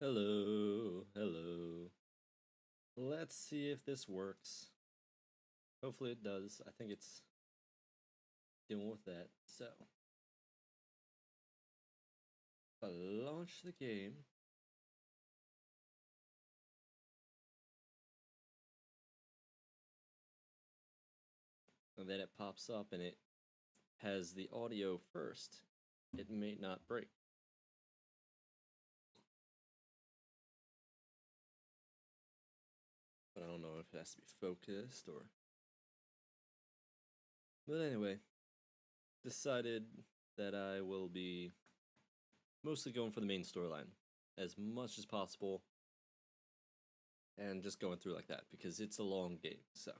Hello, hello. Let's see if this works. Hopefully it does. I think it's dealing with that. So, if I launch the game. And then it pops up and it has the audio first. It may not break. But I don't know if it has to be focused or... But anyway, decided that I will be mostly going for the main storyline as much as possible and just going through like that because it's a long game, so.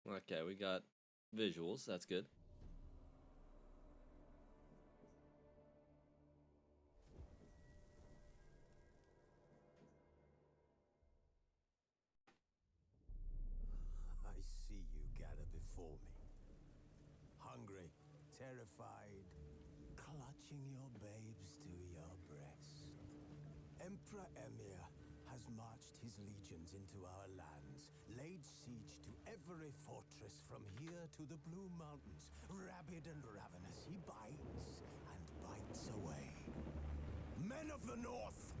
Okay, we got visuals, that's good. I see you gather before me. Hungry, terrified, clutching your babes to your breast. Emperor Emir has marched his legions into our lands, laid siege to every fortress from here to the Blue Mountains. Rabid and ravenous, he bites and bites away. Men of the North,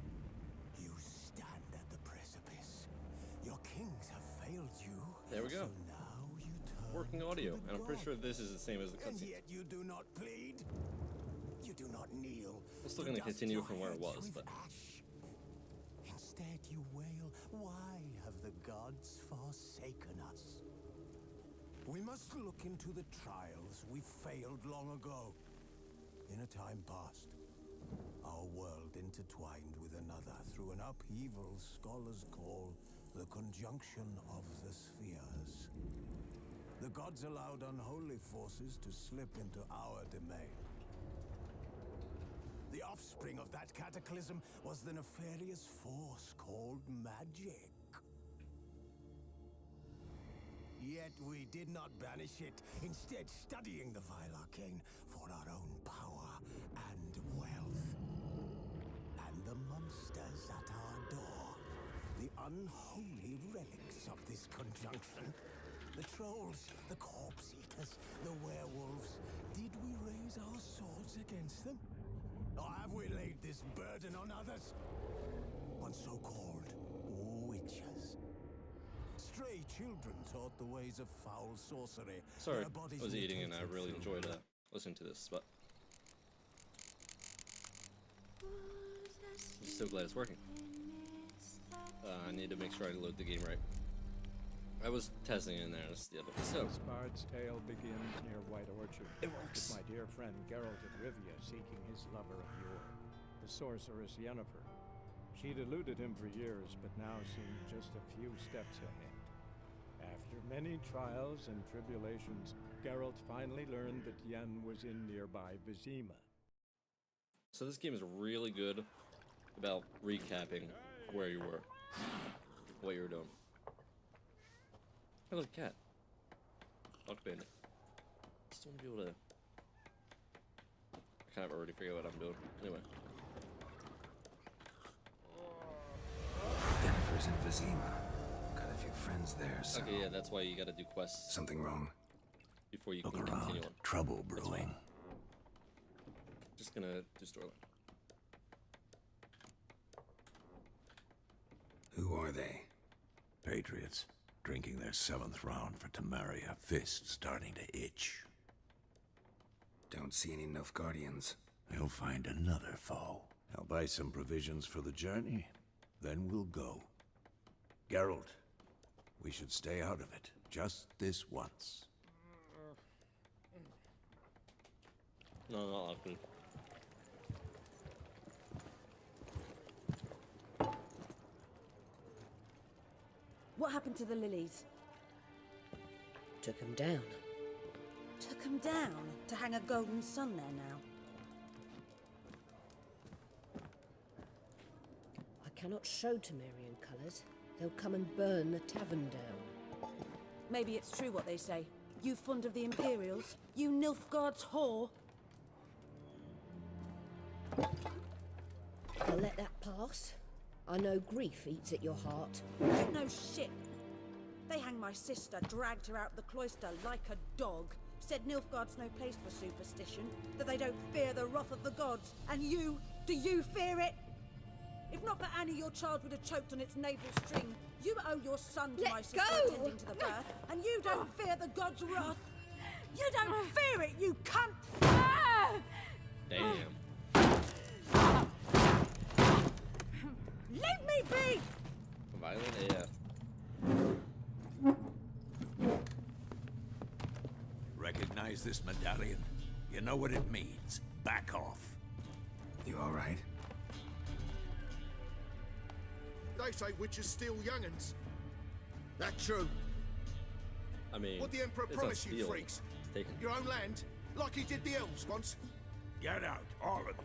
you stand at the precipice. Your kings have failed you. There we go. So now you turn working audio, and I'm pretty sure this is the same as the and cutscene. yet you do not plead. You do not kneel. I'm still going to continue from where it was, but ash. Instead, you wail, "Why have the gods forsaken us?" We must look into the trials we failed long ago. In a time past, our world intertwined with another through an upheaval scholars call the conjunction of the spheres. The gods allowed unholy forces to slip into our domain. The offspring of that cataclysm was the nefarious force called magic. Yet we did not banish it, instead studying the vile arcane for our own power and wealth. And the monsters at our door, the unholy relics of this conjunction. The trolls, the corpse eaters, the werewolves. Did we raise our swords against them? Or have we laid this burden on others? On so-called witches. Stray children taught the ways of foul sorcery. sorry, I was eating and I really enjoyed listening to this, but I'm so glad it's working. I need to make sure I load the game right. I was testing it in there, that's the other. So, This bard's tale begins near White Orchard. It works. With my dear friend Geralt of Rivia seeking his lover of yore, the sorceress Yennefer. She'd eluded him for years, but now seemed just a few steps ahead. After many trials and tribulations, Geralt finally learned that Yen was in nearby Vizima. so this game is really good about recapping where you were, what you were doing. Hello, cat. Dog bandit. Just want to be able to... I kind of already figured out what I'm doing. Anyway. Jennifer's in Vizima. Got a few friends there, so... Okay, yeah, that's why you gotta do quests Something wrong? before you Look can around. continue on. Trouble brewing. Just gonna do storyline. Who are they? Patriots, drinking their 7th round for Tamaria, fist starting to itch. Don't see any Nilfgaardians. They'll find another foe. I'll buy some provisions for the journey, then we'll go. Geralt, we should stay out of it, just this once. No, not often. What happened to the lilies? Took him down. Took them down to hang a golden sun there now. I cannot show Temerian colours. They'll come and burn the tavern down. Maybe it's true what they say. You fond of the Imperials? You Nilfgaard's whore? I'll let that pass. I know grief eats at your heart. You know shit. They hanged my sister, dragged her out the cloister like a dog. Said Nilfgaard's no place for superstition, that they don't fear the wrath of the gods. And you, do you fear it? If not for Annie, your child would have choked on its navel string. You owe your son to my sister attending to the birth, and you don't fear the gods' wrath. You don't fear it, you cunt! Damn. Leave me be! Violent AF. Recognize this medallion? You know what it means. Back off. You all right? They say witches steal young'uns. That true? I mean, What the Emperor it's promised not you stealing, freaks? it's taken. Your own land? Like he did the elves once? Get out, all of you.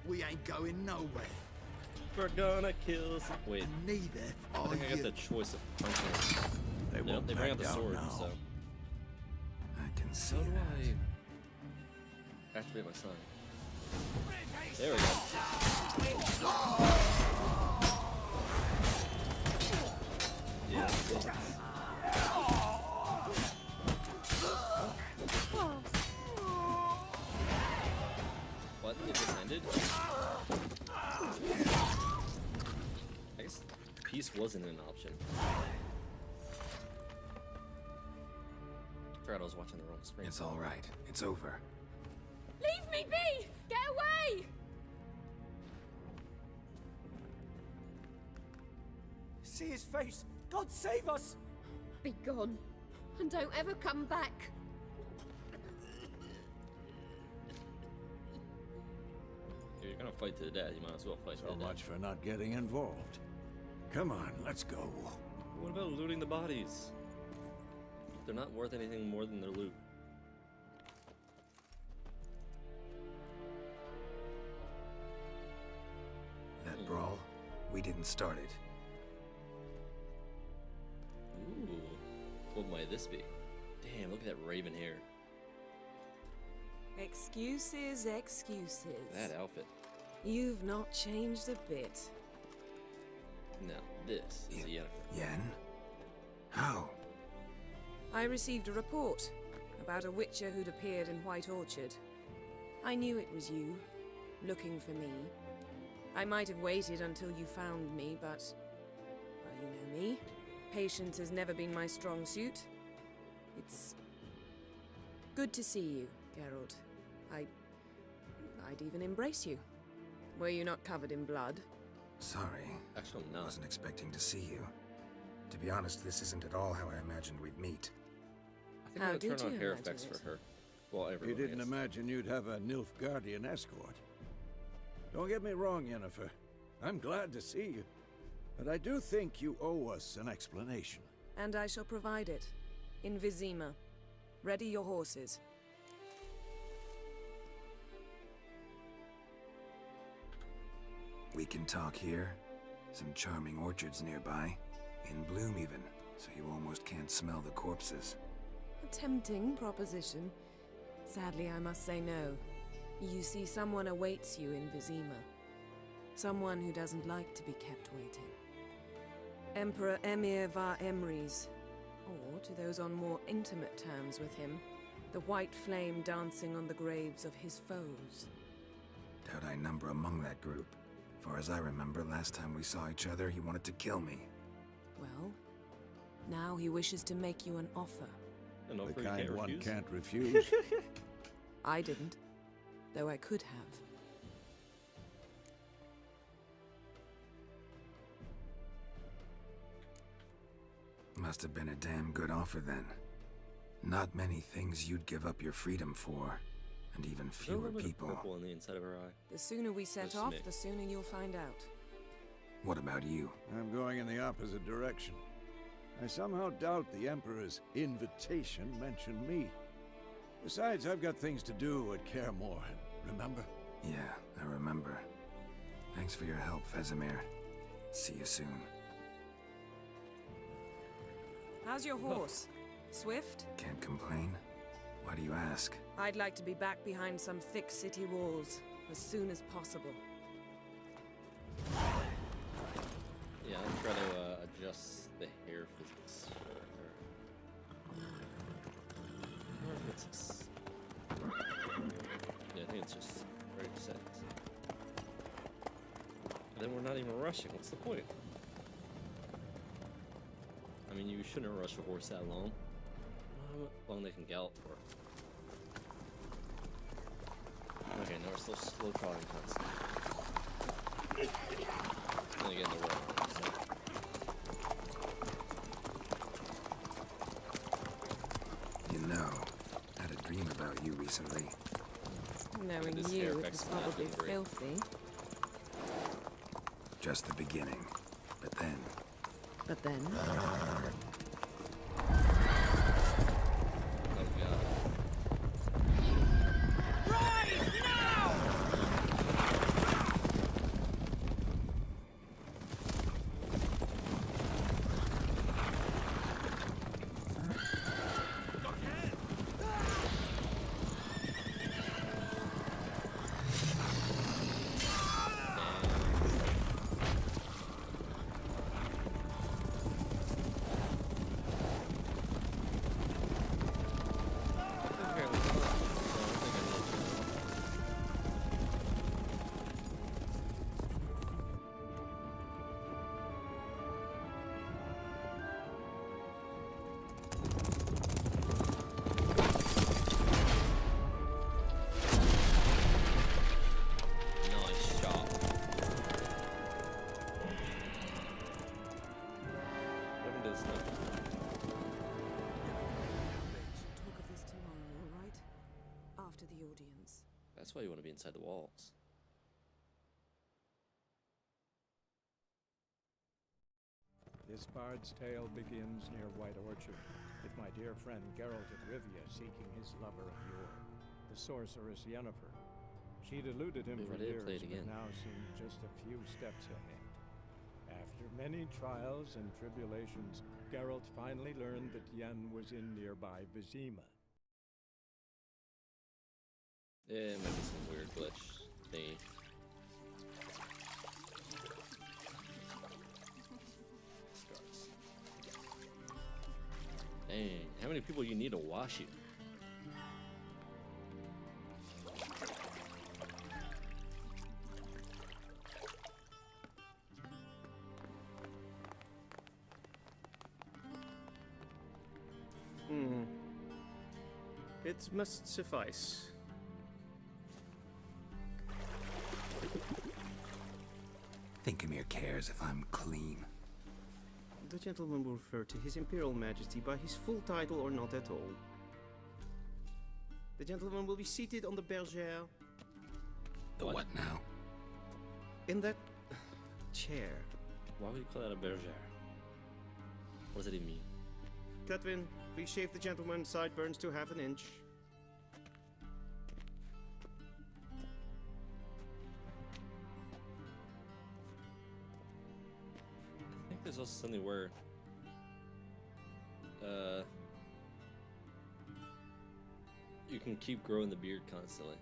We ain't going nowhere. We're gonna kill some. Wait, Neither I are think I got you. the choice of punching. They No, won't they bring back out the down sword, now. so. I can see How do that. I activate my sign? There we go. Yeah. What? It just ended? I guess peace wasn't an option. Forgot I was watching the wrong screen. It's all right. It's over. Leave me be! Get away! See his face! God save us! Be gone. And don't ever come back. If you're gonna fight to the death, you might as well fight to So the death. much for not getting involved. Come on, let's go. What about looting the bodies? They're not worth anything more than their loot. That brawl, we didn't start it. Ooh. What might this be? Damn, look at that raven hair. Excuses, excuses. That outfit. You've not changed a bit. No, this is the Yennefer. Yen? How? I received a report about a witcher who'd appeared in White Orchard. I knew it was you, looking for me. I might have waited until you found me, but... well, you know me. Patience has never been my strong suit. It's... good to see you, Geralt. I'd even embrace you. Were you not covered in blood? Sorry. Actually, I not. wasn't expecting to see you. To be honest, this isn't at all how I imagined we'd meet. I think How I'm gonna did turn on you hair imagine effects it? for her. Well, everyone. You I didn't guess. imagine you'd have a Nilfgaardian escort. Don't get me wrong, Yennefer. I'm glad to see you. But I do think you owe us an explanation. And I shall provide it. In Vizima. Ready your horses. We can talk here. Some charming orchards nearby. In bloom even, so you almost can't smell the corpses. A tempting proposition. Sadly, I must say no. You see, someone awaits you in Vizima. Someone who doesn't like to be kept waiting. Emperor Emir var Emrys. Or, to those on more intimate terms with him, the white flame dancing on the graves of his foes. Doubt I number among that group. Far as I remember, last time we saw each other, he wanted to kill me. Well, now he wishes to make you an offer. An offer The you kind can't one refuse? can't refuse. I didn't, though I could have. Must have been a damn good offer then. Not many things you'd give up your freedom for, and even No, fewer remember the people. purple on the inside of her eye. The sooner we set Just off, me. the sooner you'll find out. What about you? I'm going in the opposite direction. I somehow doubt the Emperor's invitation mentioned me. Besides, I've got things to do at Kaer Morhen, remember? Yeah, I remember. Thanks for your help, Vesemir. See you soon. How's your horse? Swift? Can't complain. Why do you ask? I'd like to be back behind some thick city walls as soon as possible. Yeah, I'll try to adjust the hair physics for her. Or if it's... Yeah, I think it's just very set. And then we're not even rushing. What's the point? I mean, you shouldn't rush a horse that long. How long they can gallop for? Okay, no, we're still slow trotting times. Then again, the road. You know, I had a dream about you recently. Knowing This you, hair it was effect's not probably doing great. filthy. Just the beginning. But then, But then... Oh god. Nice shot. Haven't done stuff. Talk of this tomorrow, all right? After the audience. That's why you want to be inside the walls. This bard's tale begins near White Orchard, with my dear friend Geralt of Rivia seeking his lover of yore, the sorceress Yennefer. She'd eluded him We for ready to years, play it but again. now seemed just a few steps ahead. After many trials and tribulations, Geralt finally learned that Yen was in nearby Vizima. Yeah, it might be some weird glitch thingy. Scars. Dang, how many people you need to wash you? It must suffice. Thinkamir cares if I'm clean. The gentleman will refer to His Imperial Majesty by his full title or not at all. The gentleman will be seated on the bergère. The what now? In that chair. Why would you call that a bergère? What does it even mean? Cletwin, please shave the gentleman's sideburns to half an inch. I think there's also something where you can keep growing the beard constantly.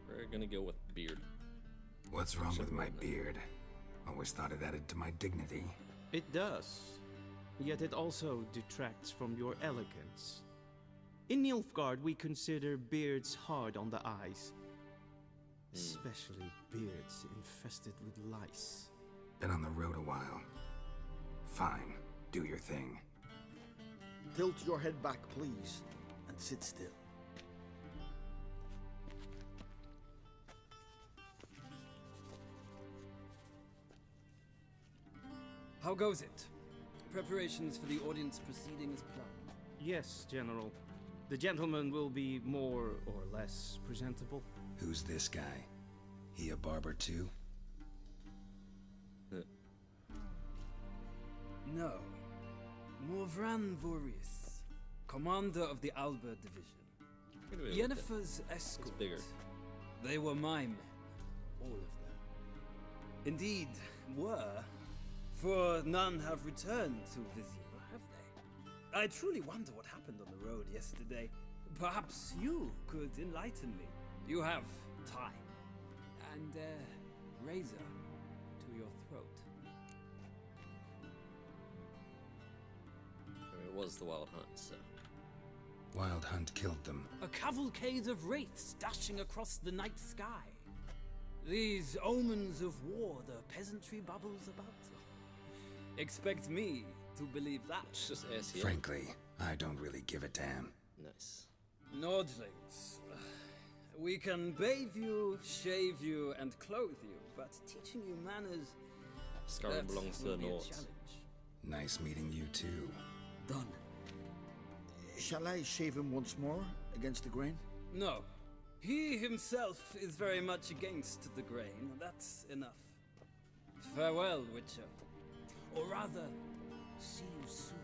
We're gonna go with beard. What's wrong with my beard? Always thought it added to my dignity. It does. Yet it also detracts from your elegance. In Nilfgaard, we consider beards hard on the eyes. Especially beards infested with lice. Been on the road a while. Fine, do your thing. Tilt your head back, please, and sit still. How goes it? Preparations for the audience proceeding as planned. Yes, General. The gentleman will be more or less presentable. Who's this guy? He a barber too? No. Morvran Vorius, commander of the Alba Division. Yennefer's escort. bigger. They were my men. All of them. Indeed, were. For none have returned to Vizima, have they? I truly wonder what happened on the road yesterday. Perhaps you could enlighten me. You have time. And a razor to your throat. It was the Wild Hunt, so. Wild Hunt killed them. A cavalcade of wraiths dashing across the night sky. These omens of war the peasantry bubbles about. Expect me to believe that. It's just SEO. Frankly, I don't really give a damn. Nice. Nordlings. We can bathe you, shave you, and clothe you, but teaching you manners... Scarlet belongs to the North. Nice meeting you too. Done. Shall I shave him once more against the grain? No. He himself is very much against the grain. That's enough. Farewell, Witcher. Or rather, see you soon.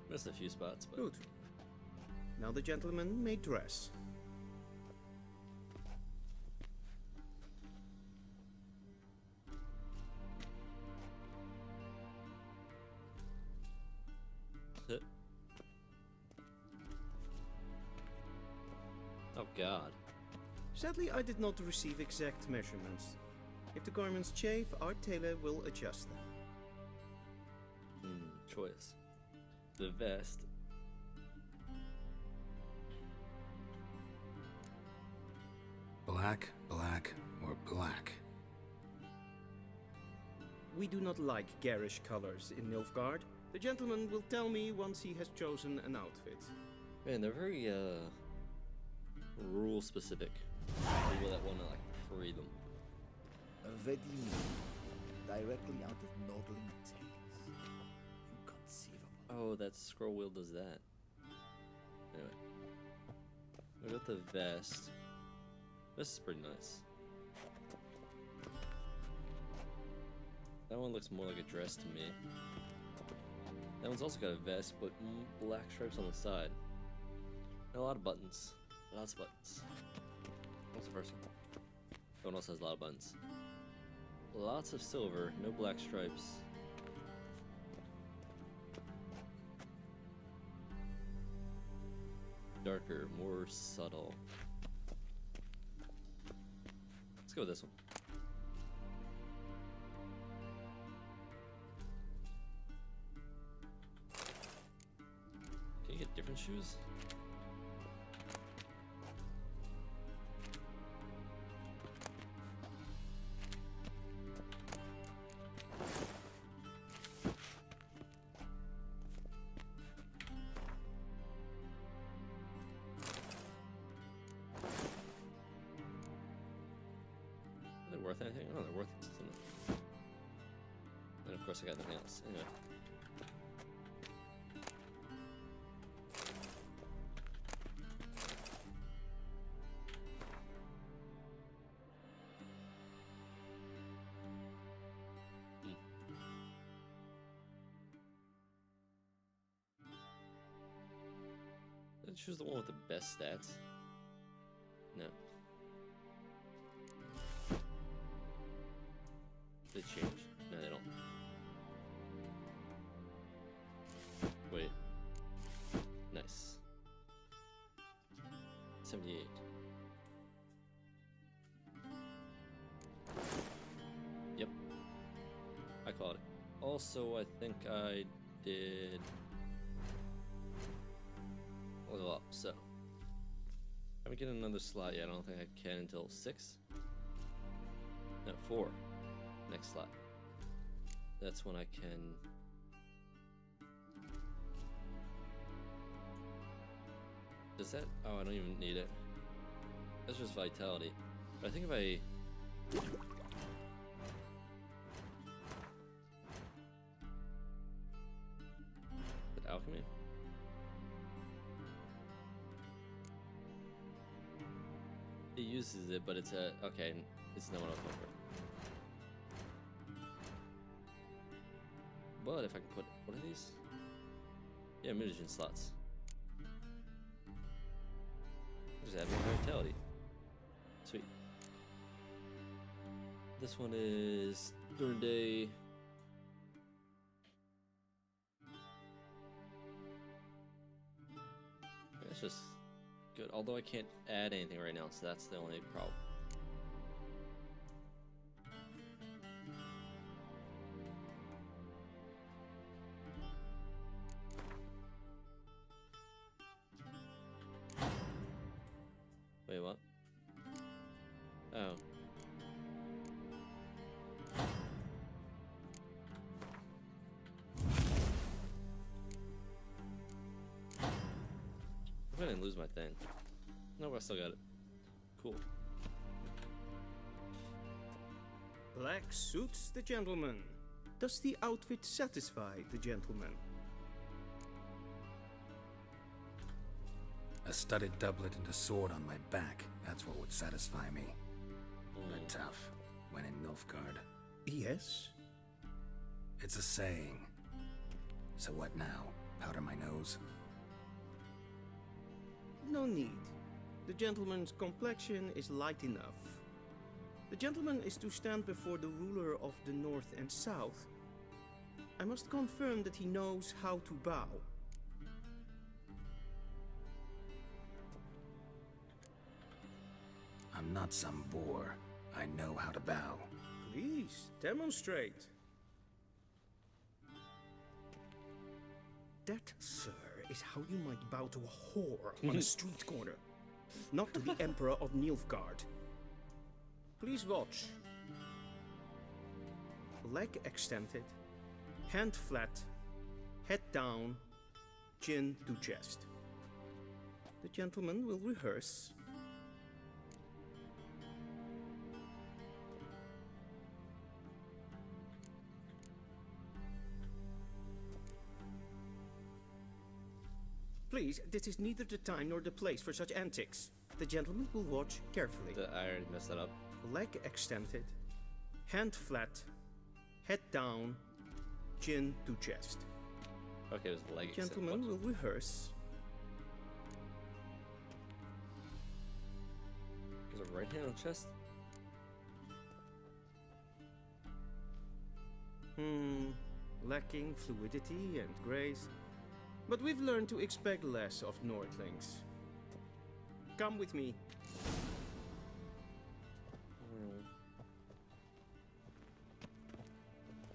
Missed a few spots, but... Good. Now the gentleman may dress. Oh god. Sadly, I did not receive exact measurements. If the garments chafe, our tailor will adjust them. Choice. The vest. Black, black, or black? We do not like garish colors in Nilfgaard. The gentleman will tell me once he has chosen an outfit. Man, they're very, rule specific. People that want to, like, free them. Vedimi, directly out of Nordling tales. Inconceivable. Oh, that scroll wheel does that. Anyway. We got the vest. This is pretty nice. That one looks more like a dress to me. That one's also got a vest, but black stripes on the side. And a lot of buttons. Lots of buttons. What's the first one? That one also has a lot of buttons. Lots of silver, no black stripes. Darker, more subtle. Let's go with this one. Can you get different shoes? Worth anything? Oh, they're worth something. And of course I got nothing else. Anyway. Did I choose the one with the best stats? No. They change? No, they don't. Wait. Nice. 78. Yep. I caught it. Also, I think I did level up, so. I'm getting another slot yet. I don't think I can until 6. No, 4. Next slot. That's when I can. Does that? Oh, I don't even need it. That's just vitality. But I think if I. Is it alchemy? It uses it, but it's a. Okay, it's not what I was going for. But if I can put, what are these? Yeah, mutagen slots. Just add more vitality. Sweet. This one is during day. That's just good. Although I can't add anything right now, so that's the only problem. Wait, what? Oh. I didn't lose my thing. No, I still got it. Cool. Black suits the gentleman. Does the outfit satisfy the gentleman? A studded doublet and a sword on my back. That's what would satisfy me. But tough, when in Nilfgaard. Yes? It's a saying. So what now? Powder my nose? No need. The gentleman's complexion is light enough. The gentleman is to stand before the ruler of the North and South. I must confirm that he knows how to bow. I'm not some boor. I know how to bow. Please, demonstrate. That, sir, is how you might bow to a whore on a street corner. Not to the Emperor of Nilfgaard. Please watch. Leg extended, hand flat, head down, chin to chest. The gentleman will rehearse. Please, this is neither the time nor the place for such antics. The gentleman will watch carefully. I already messed that up. Leg extended, hand flat, head down, chin to chest. Okay, it was the leg extended. Gentleman will rehearse. Is it right hand on chest? Lacking fluidity and grace. But we've learned to expect less of Nordlings. Come with me.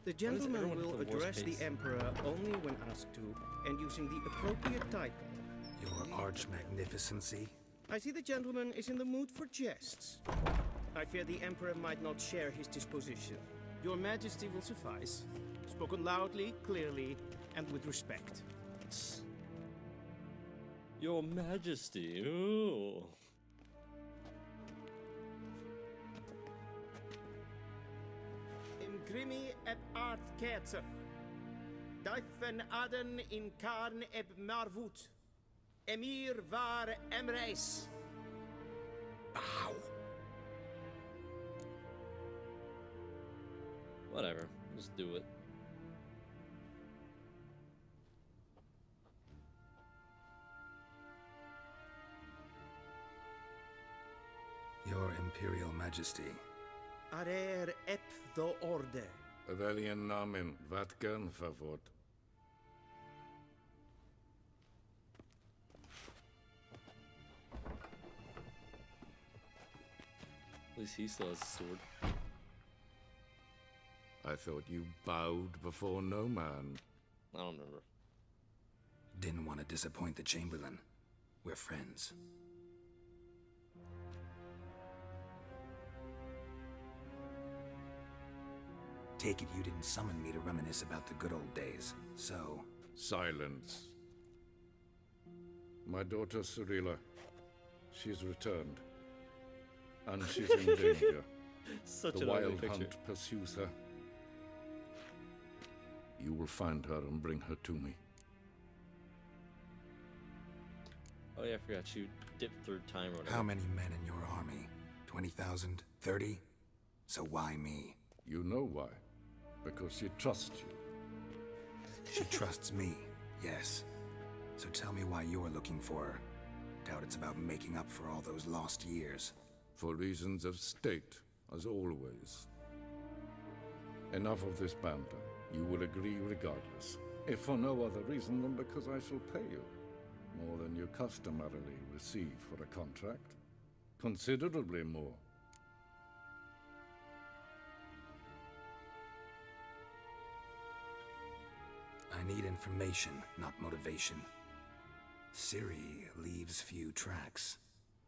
The gentleman will address the Emperor only when asked to, and using the appropriate title. Your arch-magnificency? I see the gentleman is in the mood for jests. I fear the Emperor might not share his disposition. Your Majesty will suffice. Spoken loudly, clearly, and with respect. Your Majesty, ooh. Imgrimi et art kerzer. Dijfen aden in karn eb marvut. Emir var emreis. Bow. Whatever, just do it. Your Imperial Majesty. Arer ep the orde. Weljen namen, wat kan favort? At least he still has a sword. I thought you bowed before no man. I don't remember. Didn't want to disappoint the Chamberlain. We're friends. Take it you didn't summon me to reminisce about the good old days, so... Silence. My daughter Cyrilla, she's returned. And she's in danger. Such the an ugly wild picture. hunt pursues her. You will find her and bring her to me. Oh yeah, I forgot you dipped through time or whatever. How many men in your army? 20,000? 30? So why me? You know why. Because she trusts you. She trusts me, yes. So tell me why you're looking for her. Doubt it's about making up for all those lost years. For reasons of state, as always. Enough of this banter. You will agree regardless. If for no other reason than because I shall pay you. More than you customarily receive for a contract. Considerably more. I need information, not motivation. Ciri leaves few tracks.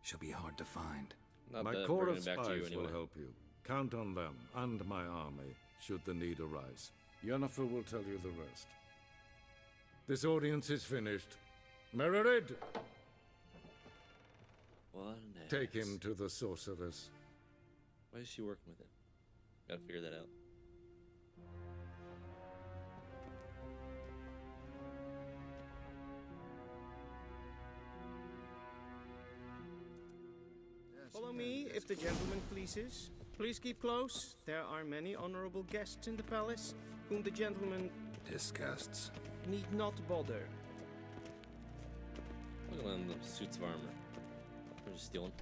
She'll be hard to find. My corps of spies will help you. Count on them and my army, should the need arise. Yennefer will tell you the rest. This audience is finished. Mererid! What an ass. Take him to the sorceress. Why is she working with him? Gotta figure that out. Follow me, if the gentleman pleases. Please keep close. There are many honorable guests in the palace, whom the gentleman disgusts. Need not bother. Look at them suits of armor. They're just stealing.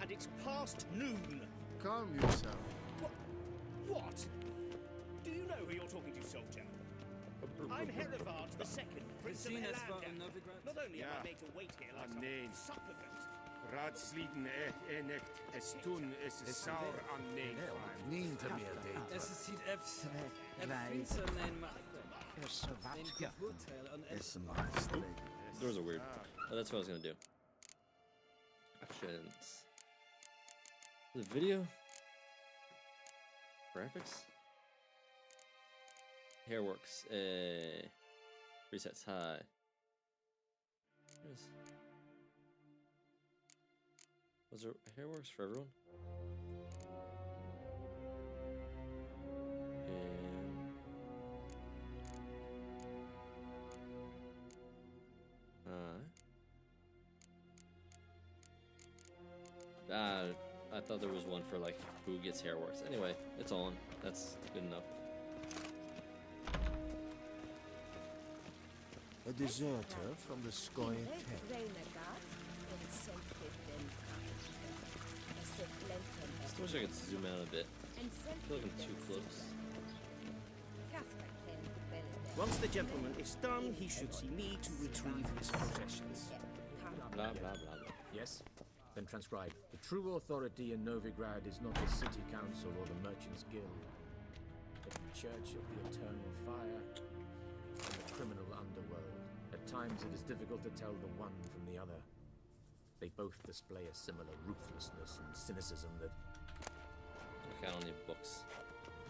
And it's past noon. Calm yourself. What? Do you know who you're talking to, soldier? I'm Herivard II, Prince of Elander. Not only am I made to wait here like some supplicant. Raadsliden enecht es tun es saur an neem. Niet te meer date. Es ziet even een Doors are weird. Oh, that's what I was gonna do. Options. The video. Graphics. Hairworks. Presets high. Was there hairworks for everyone? I thought there was one for like who gets hairworks. Anyway, it's on. That's good enough. A deserter from the Scoia camp. Still wish I could zoom out a bit. I feel like I'm too close. Once the gentleman is done, he should see me to retrieve his possessions. Blah, blah, blah, blah. Yes? Then transcribe. The true authority in Novigrad is not the city council or the merchants guild, but the Church of the Eternal Fire and the criminal underworld. At times it is difficult to tell the one from the other. They both display a similar ruthlessness and cynicism that... Okay, I don't need books.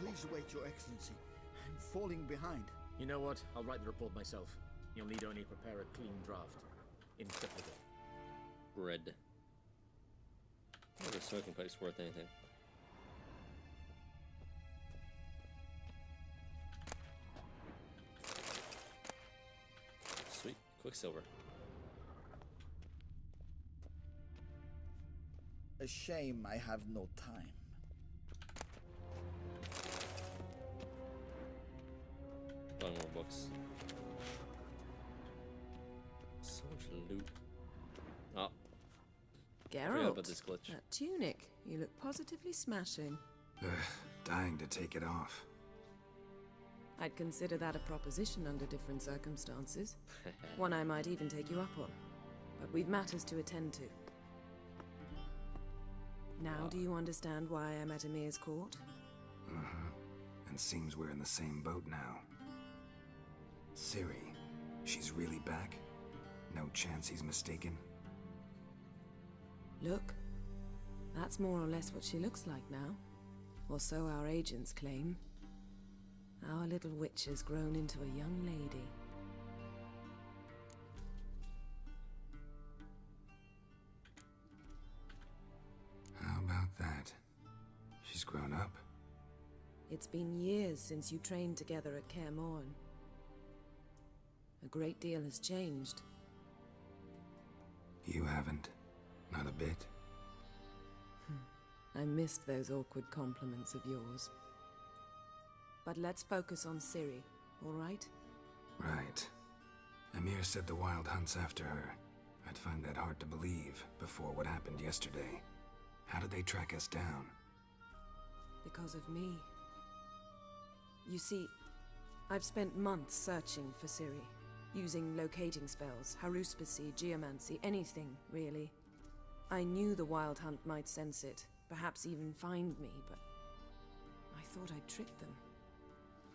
Please wait, Your Excellency. I'm falling behind. You know what? I'll write the report myself. You'll need only prepare a clean draft. In triplicate. Bread. I don't think a smoking pipe's worth anything. Sweet. Quicksilver. A shame I have no time. Buying more books. So much loot. Oh. Geralt, about this glitch. that tunic. You look positively smashing. Dying to take it off. I'd consider that a proposition under different circumstances. One I might even take you up on. But we've matters to attend to. Now do you understand why I'm at Emir's court? And seems we're in the same boat now. Ciri, she's really back? No chance he's mistaken? Look, that's more or less what she looks like now. Or so our agents claim. Our little witch has grown into a young lady. How about that? She's grown up? It's been years since you trained together at Kaer Morhen. A great deal has changed. You haven't? Not a bit? I missed those awkward compliments of yours. But let's focus on Ciri, all right? Right. Emir said the Wild hunts after her. I'd find that hard to believe before what happened yesterday. How did they track us down? Because of me. You see, I've spent months searching for Ciri, using locating spells, haruspicy, geomancy, anything, really. I knew the Wild Hunt might sense it, perhaps even find me, but I thought I'd tricked them.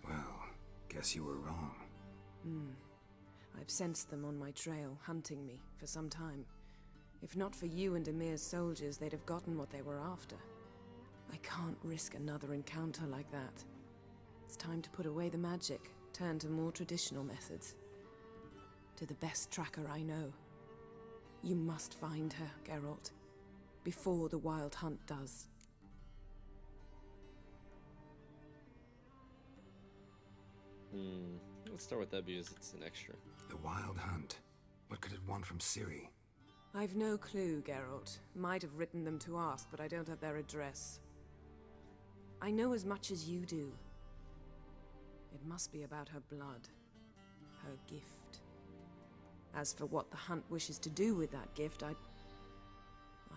Well, guess you were wrong. I've sensed them on my trail, hunting me, for some time. If not for you and Emir's soldiers, they'd have gotten what they were after. I can't risk another encounter like that. It's time to put away the magic, turn to more traditional methods. To the best tracker I know. You must find her, Geralt, before the Wild Hunt does. Let's start with that because it's an extra. The Wild Hunt. What could it want from Ciri? I've no clue, Geralt. Might have written them to ask, but I don't have their address. I know as much as you do. It must be about her blood. Her gift. As for what the Hunt wishes to do with that gift, I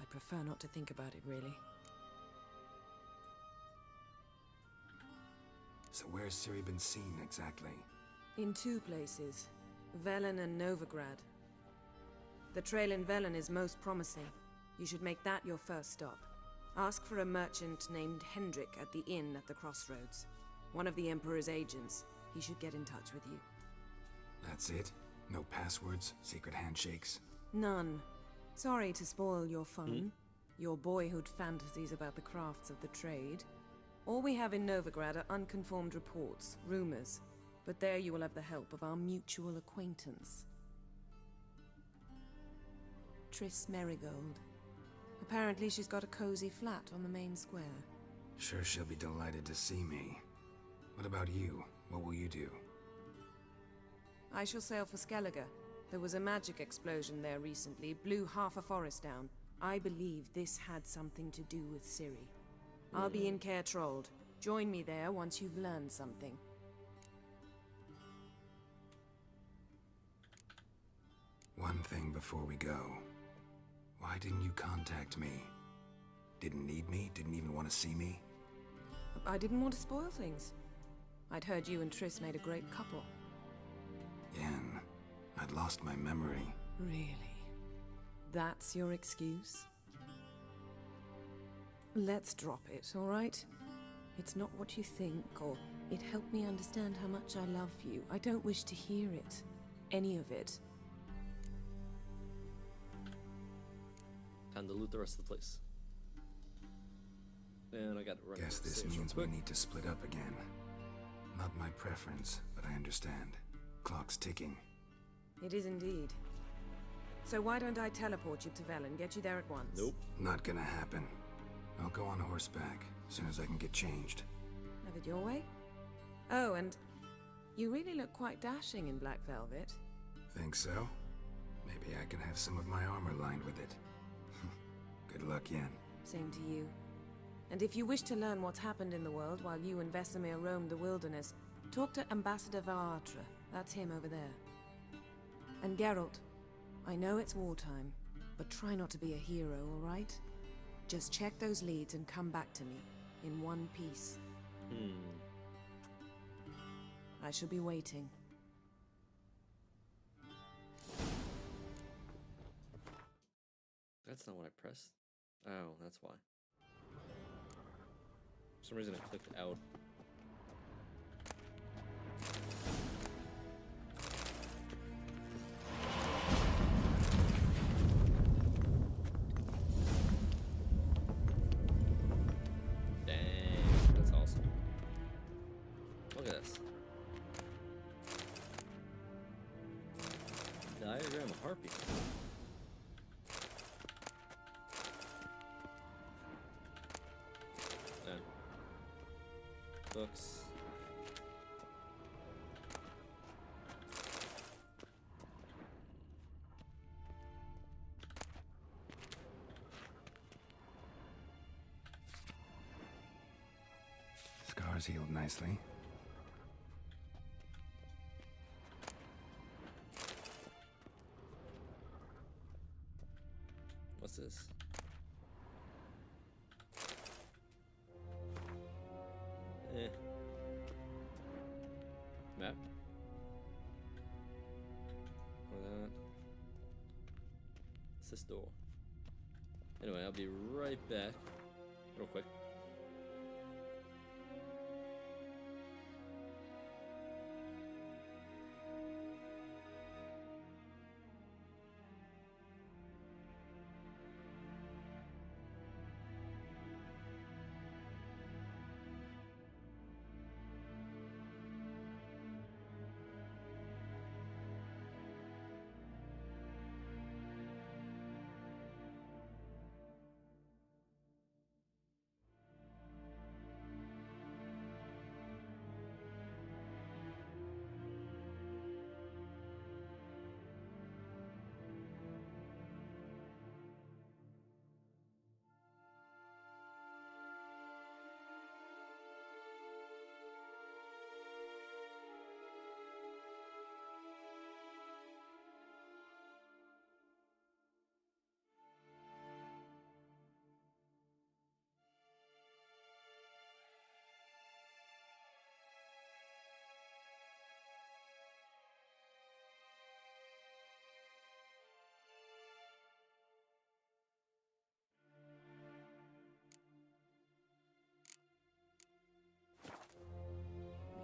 prefer not to think about it, really. So where's Ciri been seen, exactly? In 2 places. Velen and Novigrad. The trail in Velen is most promising. You should make that your first stop. Ask for a merchant named Hendrik at the inn at the crossroads. One of the Emperor's agents. He should get in touch with you. That's it? No passwords? Secret handshakes? None. Sorry to spoil your fun. Your boyhood fantasies about the crafts of the trade. All we have in Novigrad are unconfirmed reports, rumors. But there you will have the help of our mutual acquaintance. Triss Merigold. Apparently she's got a cozy flat on the main square. Sure she'll be delighted to see me. What about you? What will you do? I shall sail for Skellige. There was a magic explosion there recently, blew half a forest down. I believe this had something to do with Ciri. I'll be in Caer Trold. Join me there once you've learned something. One thing before we go. Why didn't you contact me? Didn't need me? Didn't even want to see me? I didn't want to spoil things. I'd heard you and Triss made a great couple. Yen, I'd lost my memory. Really? That's your excuse? Let's drop it, all right? It's not what you think, or it helped me understand how much I love you. I don't wish to hear it. Any of it. Time to loot the rest of the place. And I got to run. Guess this means we need to split up again. Not my preference, but I understand. Clock's ticking. It is indeed. So why don't I teleport you to Velen, get you there at once? Nope. Not gonna happen. I'll go on horseback, as soon as I can get changed. Have it your way? Oh, and you really look quite dashing in black velvet. Think so? Maybe I can have some of my armor lined with it. Good luck, Yen. Same to you. And if you wish to learn what's happened in the world while you and Vesemir roamed the wilderness, talk to Ambassador Varatra. That's him over there. And Geralt, I know it's wartime, but try not to be a hero, all right? Just check those leads and come back to me, in one piece. I shall be waiting. That's not what I pressed. Oh, that's why. For some reason I clicked out. Dang, that's awesome. Look at this. Diagram of Harpy. Books. Scars healed nicely. What's this? Map? this door? Anyway, I'll be right back. Real quick.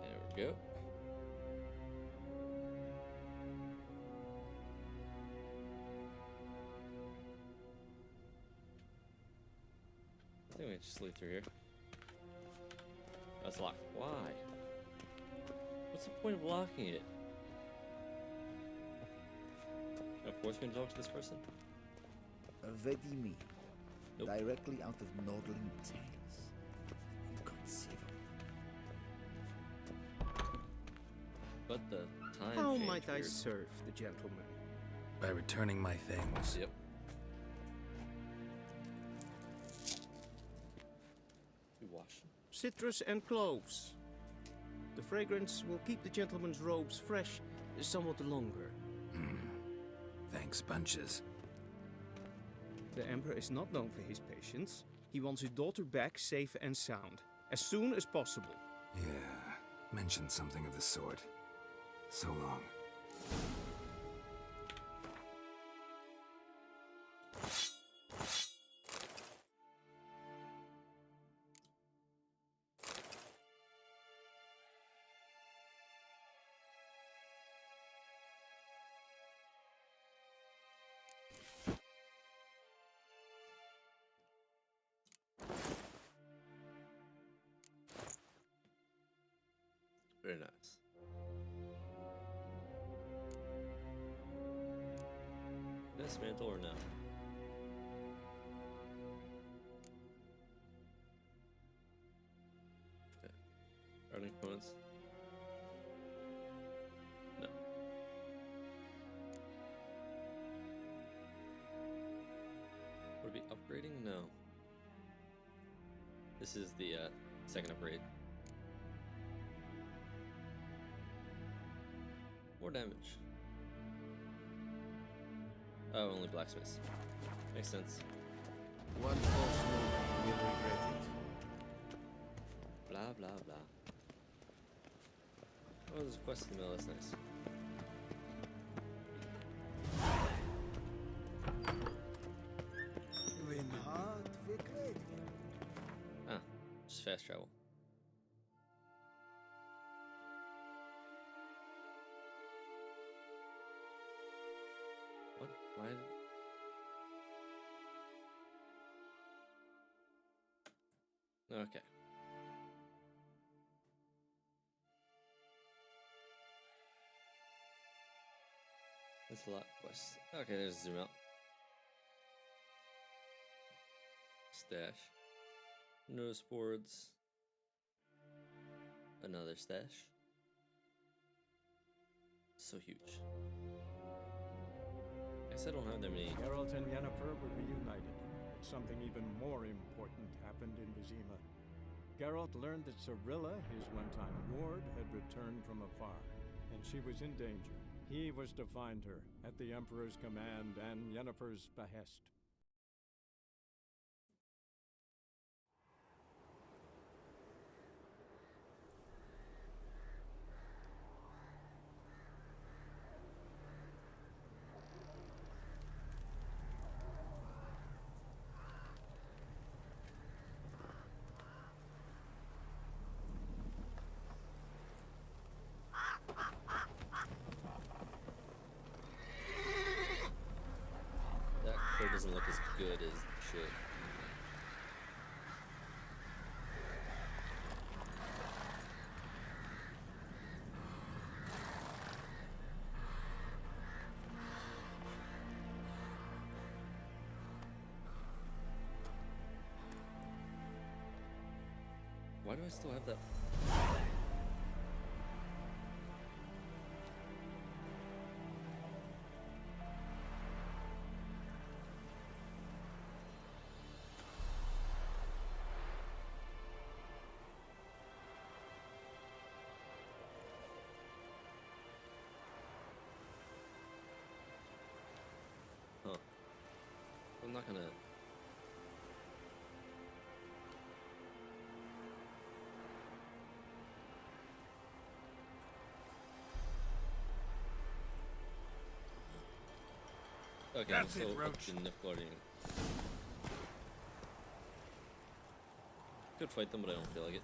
There we go. I think we can just leave through here. That's locked. Why? What's the point of locking it? Of course, we can talk to this person. Vedimi. Nope. Directly out of Nordling Tales. Inconceivable. But the time How changed might I weird. serve the gentleman? By returning my things. Yep. We wash. Citrus and cloves. The fragrance will keep the gentleman's robes fresh somewhat longer. Thanks, bunches. The Emperor is not known for his patience. He wants his daughter back safe and sound, as soon as possible. Yeah, mentioned something of the sort. So long. Very nice. Dismantle or no? Okay. Are there any components? No. Would it be upgrading? No. This is the second upgrade. More damage. Oh, only blacksmiths. Makes sense. One false move will regret it. Blah, blah, blah. Oh, there's a quest in the middle. That's nice. When hard regret. Ah, just fast travel. What? Why did... Okay. That's a lot of quests. Okay, there's zoom out. Stash. Notice boards. Another stash. So huge. I guess I don't have that many. Geralt and Yennefer were reunited, but something even more important happened in Vizima. Geralt learned that Cirilla, his one-time ward, had returned from afar, and she was in danger. He was to find her, at the Emperor's command and Yennefer's behest. as good as it should. Why do I still have that? Huh. I'm not gonna... Okay, I'm still up to Niflguardian. Could fight them, but I don't feel like it.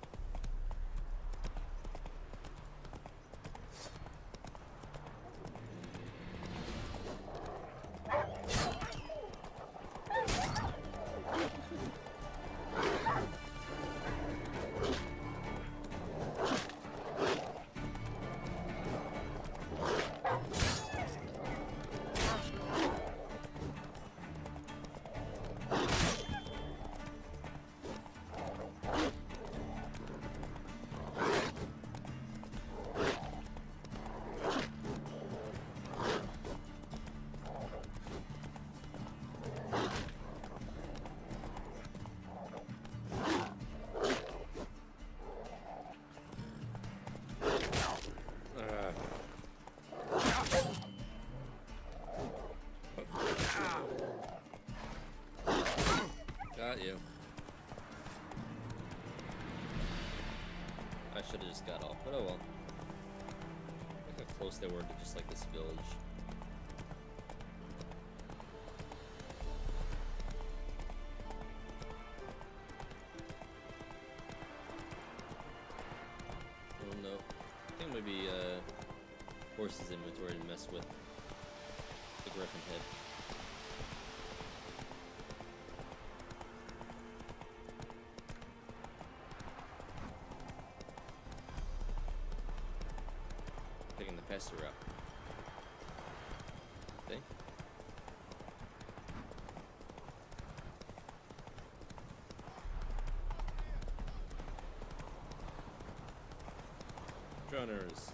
Got you. I should have just got off, but oh well. Look how close they were to just like this village. Oh no. I think maybe horse's inventory to mess with the griffin head. Taking the pester up. See? Drowners.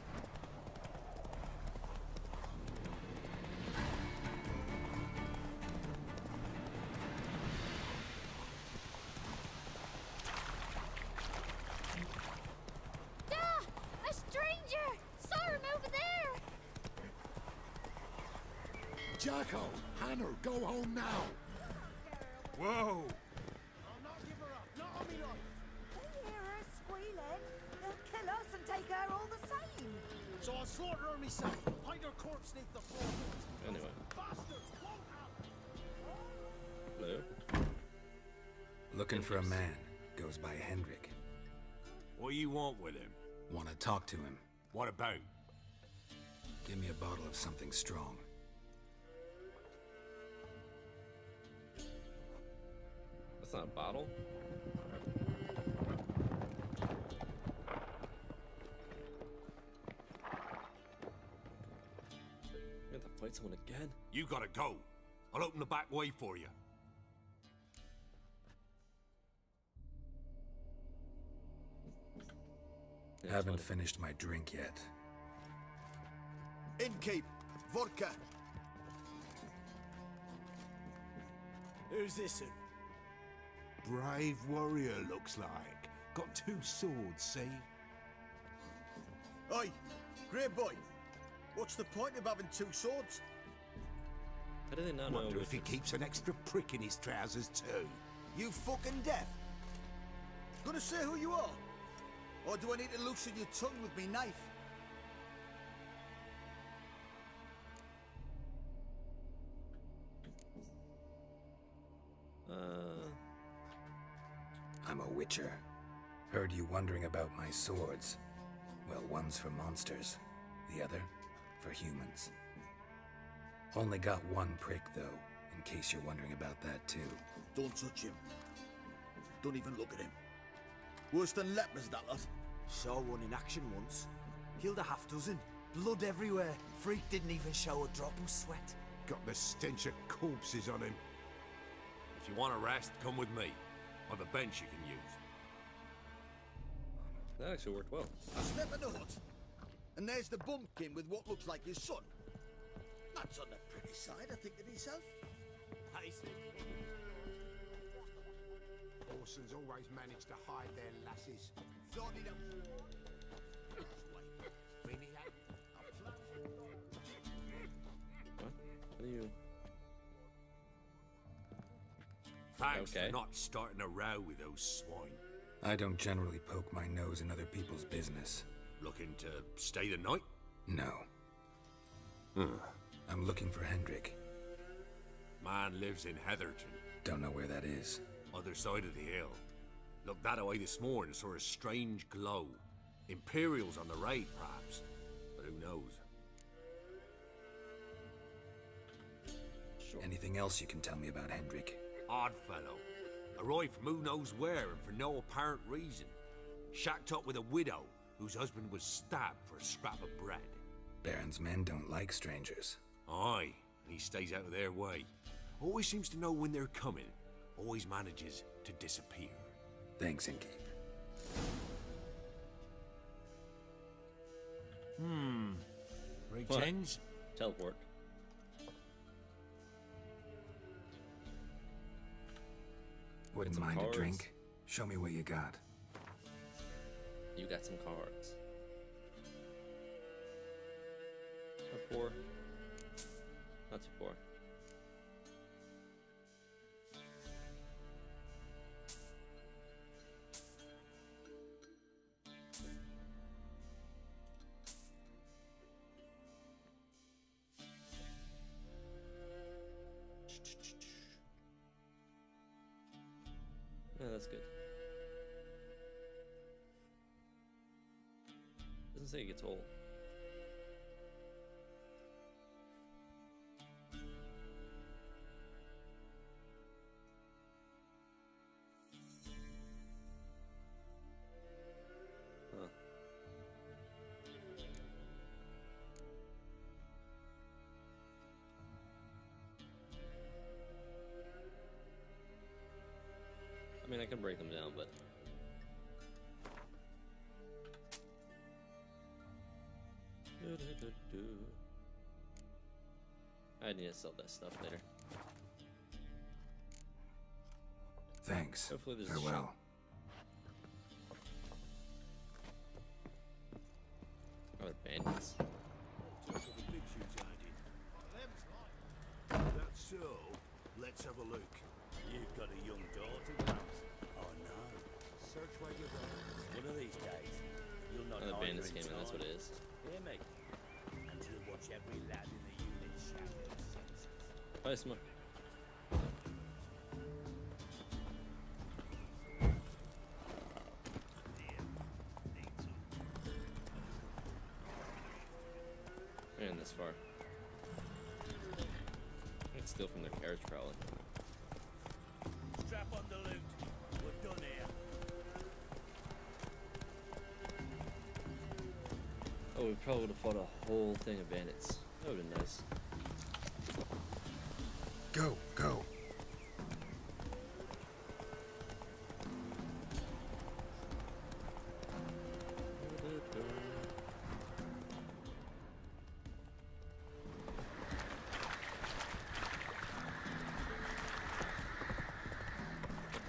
A stranger! Saw him over there! Jacko! Hannah, go home now! Whoa! I'll not give her up, not on me life. They hear her squealing. They'll kill us and take her all the same. So I'll slaughter her myself, hide her corpse neath the floorboards. Anyway. Bastards won't have. Hello? Looking for a man. Goes by Hendrik. What do you want with him? Want to talk to him. What about? Give me a bottle of something strong. That's not a bottle? You have to fight someone again? You gotta go. I'll open the back way for you. Haven't finished my drink yet. Innkeep, vodka. Who's this? Brave warrior, looks like. Got 2 swords, see? Oi, grey boy. What's the point of having 2 swords? How do they not know? Wonder if he keeps an extra prick in his trousers too. You fucking deaf? Gonna say who you are? Or do I need to loosen your tongue with me knife? I'm a witcher. Heard you wondering about my swords. Well, one's for monsters, the other for humans. Only got 1 prick, though, in case you're wondering about that too. Don't touch him. Don't even look at him. Worse than lepers, that lot. Saw one in action once. Killed a half dozen. Blood everywhere. Freak didn't even show a drop of sweat. Got the stench of corpses on him. If you want a rest, come with me. I've a bench you can use. That actually worked well. I step in the hut, and there's the bumpkin with what looks like his son. That's on the pretty side, I think, of himself. Orsons always manage to hide their lasses. Thought he'd have... What? What are you... Thanks Okay. for not starting a row with those swine. I don't generally poke my nose in other people's business. Looking to stay the night? No. I'm looking for Hendrik. Man lives in Heatherton. Don't know where that is. Other side of the hill. Looked that away this morning, saw a strange glow. Imperials on the raid, perhaps. But who knows? Sure. Anything else you can tell me about Hendrik? Odd fellow. Arrived from who knows where and for no apparent reason. Shacked up with a widow whose husband was stabbed for a scrap of bread. Baron's men don't like strangers. Aye, and he stays out of their way. Always seems to know when they're coming. Always manages to disappear. Thanks, Inkeep. Reach Teleport. Wouldn't some mind cards. a drink. Show me what you got. You got some cards. Not poor. Not too poor. Yeah, that's good. Doesn't say it gets old. Huh. I mean, I can break them down, but I need to sell that stuff later. Thanks. Hopefully there's a Farewell. shop. Oh, they're bandits. That's so. Let's have a look. You've got a young daughter, perhaps? Oh no. Search where you're going. One of these days, you'll not Oh, the hide bandits her in came in, that's what time. it is. Hear me? And he'll watch every lad in the unit shatter his senses. Bye, Smoke. And this far. I can steal from their carriage, probably. Strap on the loot. We're done here. Oh, we probably would have fought a whole thing of bandits. That would have been nice. Go, go.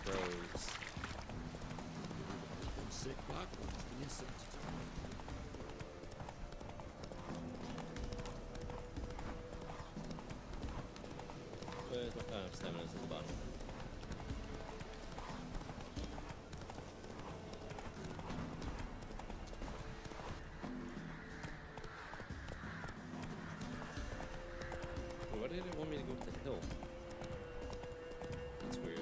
Crows. Sick back one's been insulted. Where's my stamina's at the bottom. Why did it want me to go up the hill? That's weird.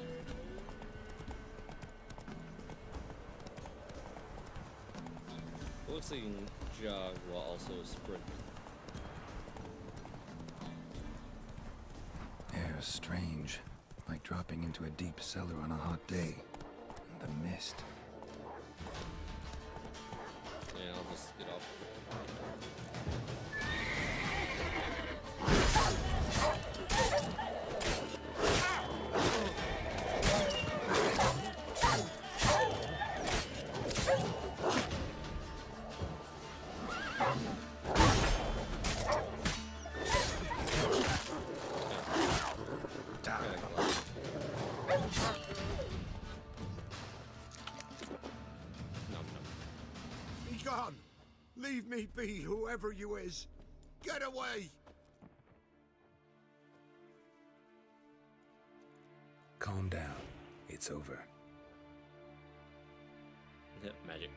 It looks like you can jog while also sprinting. There's was strange, like dropping into a deep cellar on a hot day. And the mist. Yeah, I'll just get off. Be gone! Leave me be, whoever you is! Get away! Calm down. It's over. Yep, magic.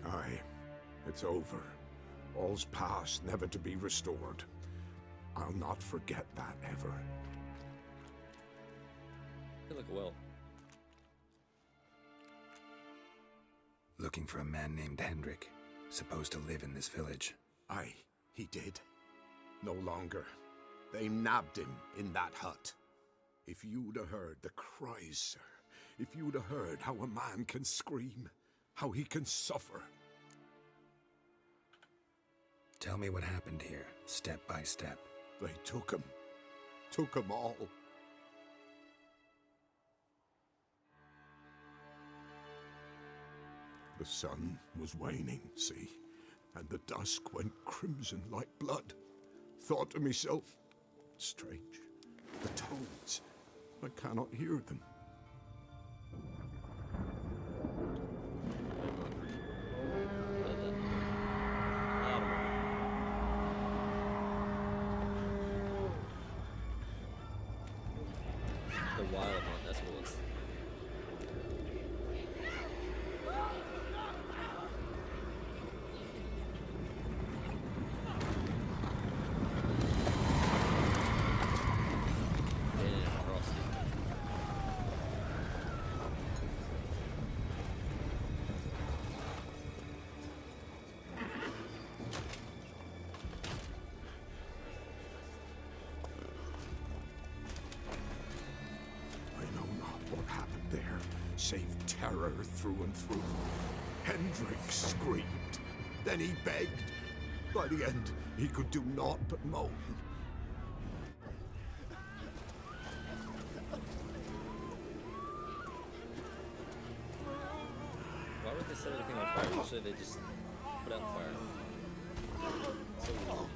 Aye, it's over. All's past, never to be restored. I'll not forget that ever. You look well. Looking for a man named Hendrik, supposed to live in this village. Aye, he did. No longer. They nabbed him in that hut. If you'd have heard the cries, sir. If you'd have heard how a man can scream, how he can suffer. Tell me what happened here, step by step. They took him. Took him all. The sun was waning, see, and the dusk went crimson like blood. Thought to myself, strange, the toads, I cannot hear them. The wild hunt, that's what it was. Save terror through and through. Hendrik screamed. Then he begged. By the end, he could do naught but moan. Why would they set everything on fire? Usually they just put out the fire. So easy.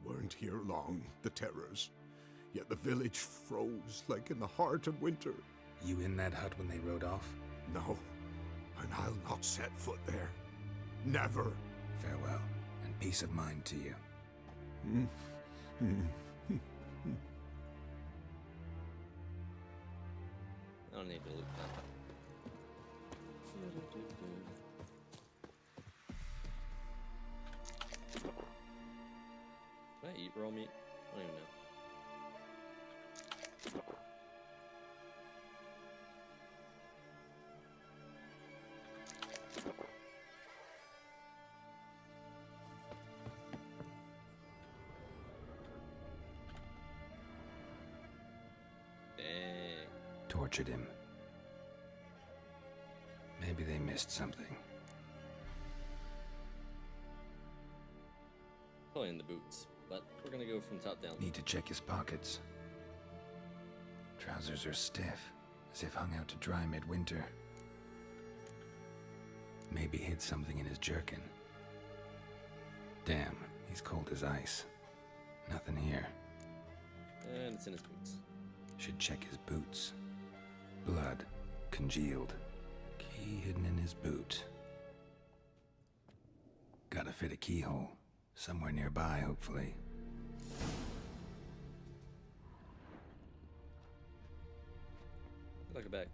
Weren't here long, the terrors. Yet the village froze like in the heart of winter. You in that hut when they rode off? No, and I'll not set foot there. Never. Farewell, and peace of mind to you. I don't need to loot that. Can I eat raw meat? I don't even know. Dang. Tortured him. Maybe they missed something. Probably in the boots, but we're gonna go from top down. Need to check his pockets. Trousers are stiff, as if hung out to dry midwinter. Maybe hid something in his jerkin. Damn, he's cold as ice. Nothing here. And it's in his boots. Should check his boots. Blood, congealed. Key hidden in his boot. Gotta fit a keyhole. Somewhere nearby, hopefully. Look back.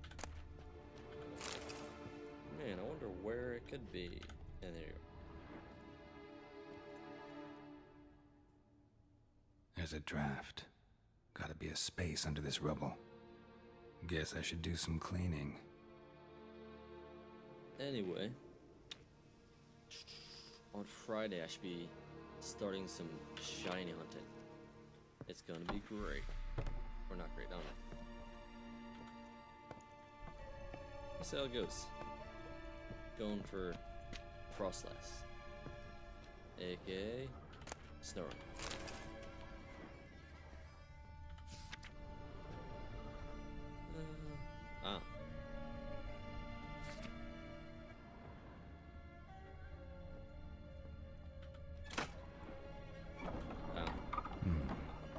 Man, I wonder where it could be. And there you go. There's a draft. Gotta be a space under this rubble. Guess I should do some cleaning. Anyway, on Friday I should be starting some shiny hunting. It's gonna be great. Or not great, I don't know. Let's see how it goes. Going for Frostlass, aka Snoring. Ah.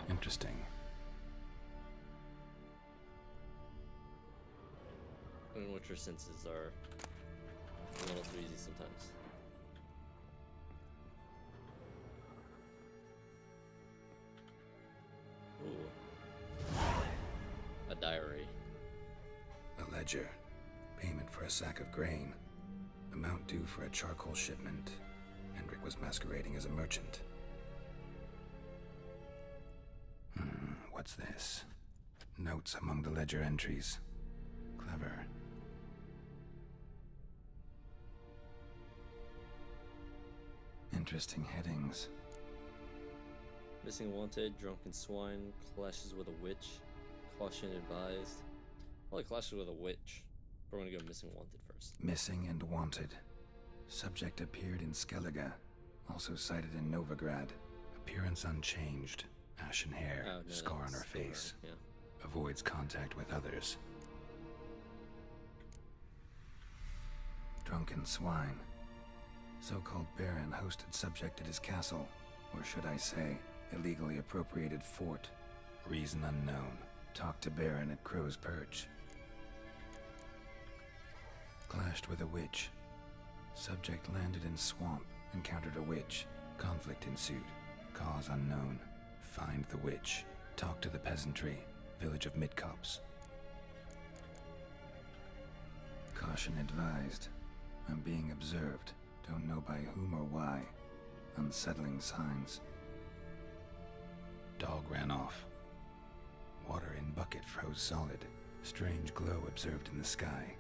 Interesting. I mean, what your senses are a little too easy sometimes. Ooh. A diary. A ledger. Payment for a sack of grain. Amount due for a charcoal shipment. Hendrik was masquerading as a merchant. What's this? Notes among the ledger entries. Clever. Interesting headings. Missing wanted, drunken swine, clashes with a witch, caution advised. Probably clashes with a witch. We're gonna go missing wanted first. Missing and wanted. Subject appeared in Skellige. Also cited in Novigrad. Appearance unchanged. Ashen hair, scar on her face. Yeah. Avoids contact with others. Drunken swine. So-called Baron hosted subject at his castle, or should I say, illegally appropriated fort. Reason unknown. Talked to Baron at Crow's Perch. Clashed with a witch. Subject landed in swamp, encountered a witch. Conflict ensued. Cause unknown. Find the witch. Talk to the peasantry. Village of Midcopse. Caution advised. I'm being observed. Don't know by whom or why. Unsettling signs. Dog ran off. Water in bucket froze solid. Strange glow observed in the sky.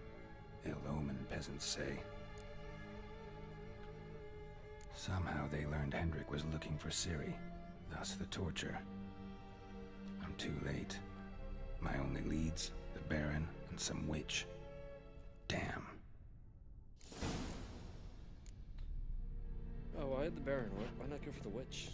Ill omen, peasants say. Somehow they learned Hendrik was looking for Ciri. Thus the torture. I'm too late. My only leads, the Baron and some witch. Damn. Oh, I had the Baron. Why not go for the witch?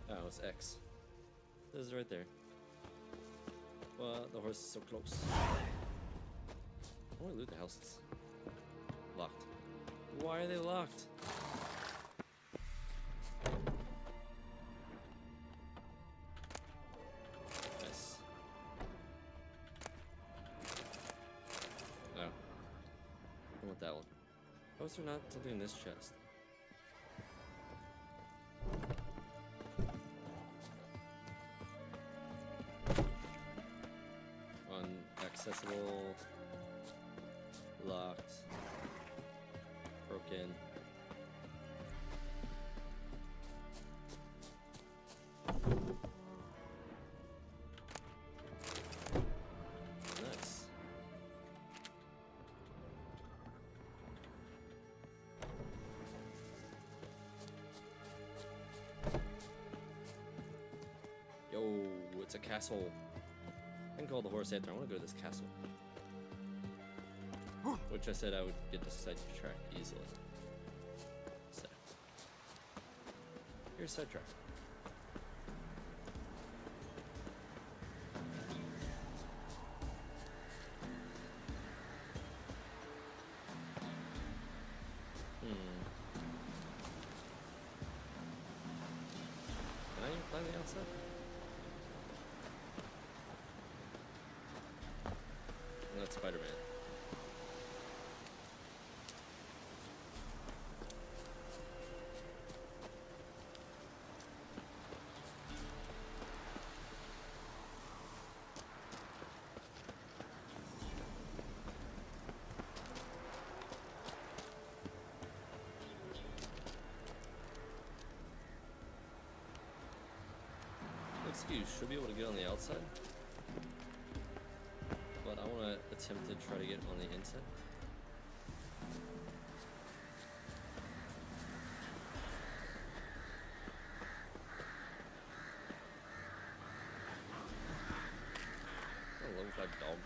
Oh, it's X. This is right there. Well, the horse is so close. I want to loot the houses. Locked. Why are they locked? Nice. No. I want that one. How is there not something in this chest? Inaccessible. Locked. Broken. Nice. Yo, it's a castle. I can call the horse after. I want to go to this castle. Which I said I would get this sidetrack easily. So. Here's sidetrack. fly on the outside? No, that's Spider-Man. You should be able to get on the outside, but I want to attempt to try to get on the inside. A level 5 dog.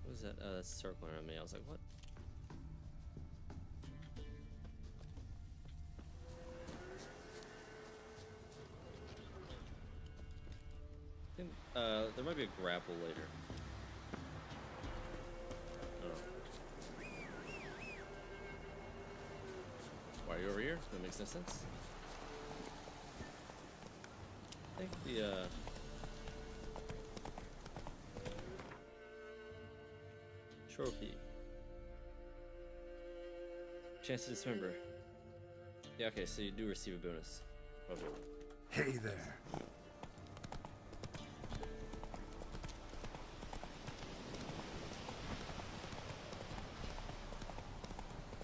What was that? That's circling around me. I was like, what? I think, there might be a grapple later. I don't know. Why are you over here? That makes no sense. I think the, trophy. Chance to dismember. Yeah, okay, so you do receive a bonus. Okay. Hey there.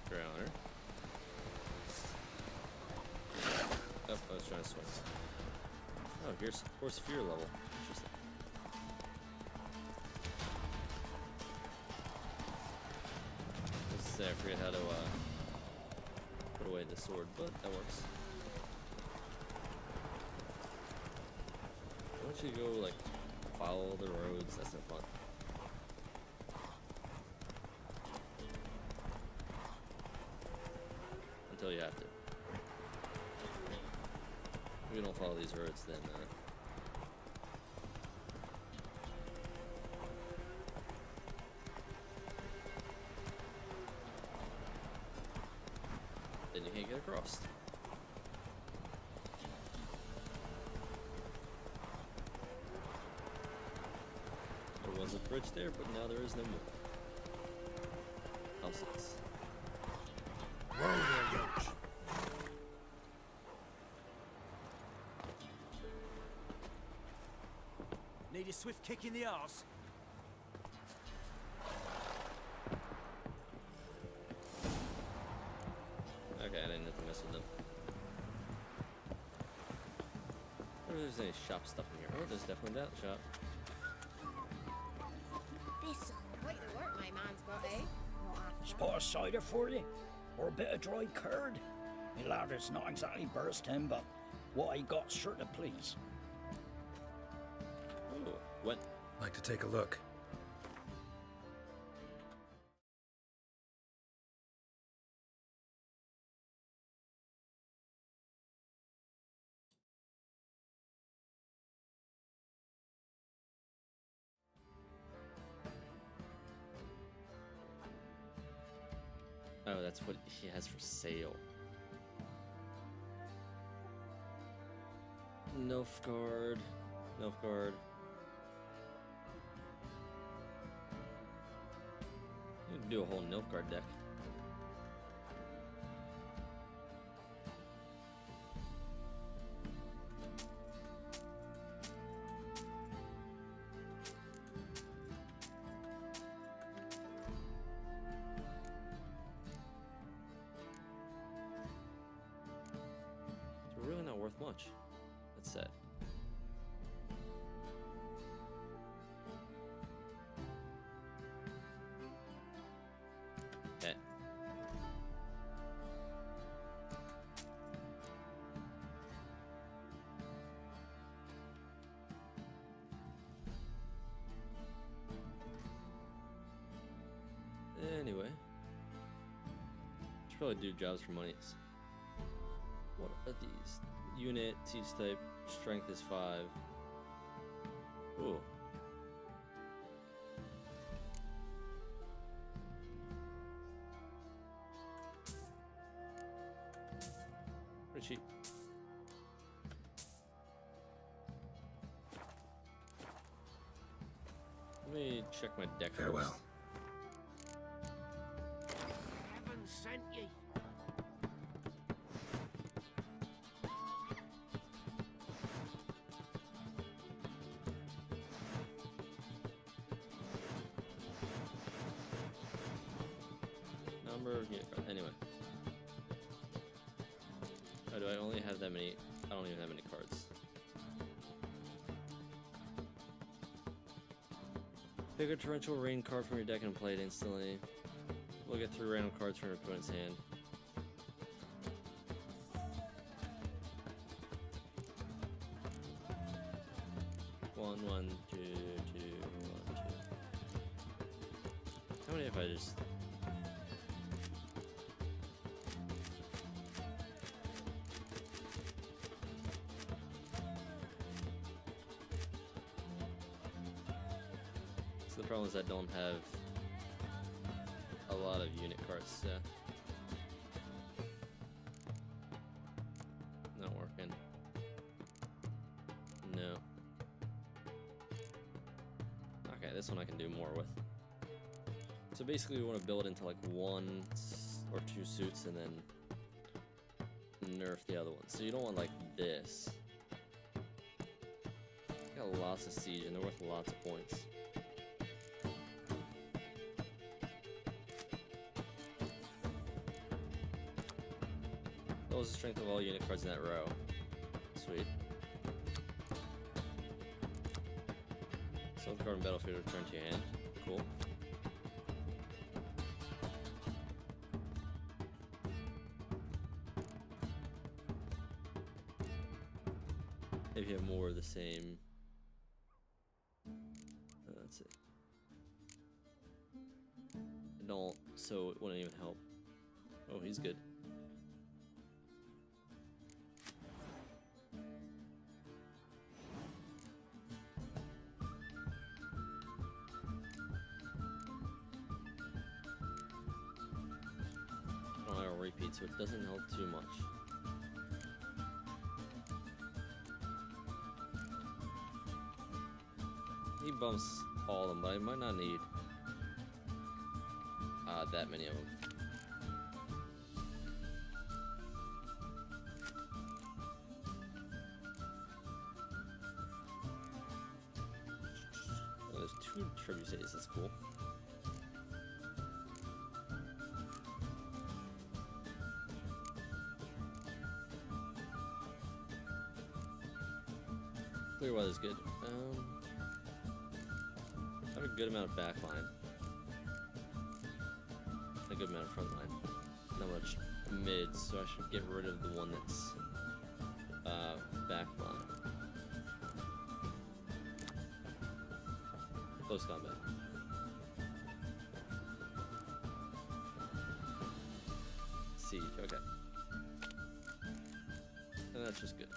Great honor. Oh, I was trying to swing. Oh, here's Horse Fear level. Interesting. I forget how to put away the sword, but that works. I want you to go like follow the roads. That's no fun. Until you have to. If you don't follow these roads, then you can't get across. There was a bridge there, but now there is no more. Houses. Whoa there, Gulch. Need a swift kick in the arse. Okay, I didn't have to mess with them. I wonder if there's any shop stuff in here. Oh, there's definitely that shop. This quite the work my man's got, eh? Spot a cider for you? Or a bit of dry curd? Me lad, it's not exactly bursting, but what I got's sure to please. Oh, what? Like to take a look. Oh, that's what he has for sale. Nilfgaard. Nilfgaard. You can do a whole Nilfgaard deck. It's really not worth much. That's sad. Okay. Anyway, should probably do jobs for monies. What are these? Unit, siege type, strength is 5. Ooh. Pretty cheap. Let me check my deck. Farewell. Heaven sent ye. Number of unit cards. Anyway. Oh, do I only have that many? I don't even have any cards. Pick a torrential rain card from your deck and play it instantly. Look at 3 random cards from your opponent's hand. One, 2, 2, 1, 2. How many if I just... So the problem is I don't have a lot of unit cards, yeah. Not working. No. Okay, this one I can do more with. So basically we want to build into like 1 or 2 suits and then nerf the other one. So you don't want like this. Got lots of siege and they're worth lots of points. Lowers the strength of all unit cards in that row. Sweet. Select card in battlefield, return to your hand. Cool. Maybe have more of the same. That's it. Don't, so it wouldn't even help. Oh, he's good. Repeat, so it doesn't help too much. He bumps all of them, but I might not need that many of them. Oh, there's 2 trebuchets, that's cool. Clear weather's good. I have a good amount of backline. A good amount of frontline. Not much mid, so I should get rid of the one that's backline. Close combat. Siege, okay. And that's just good.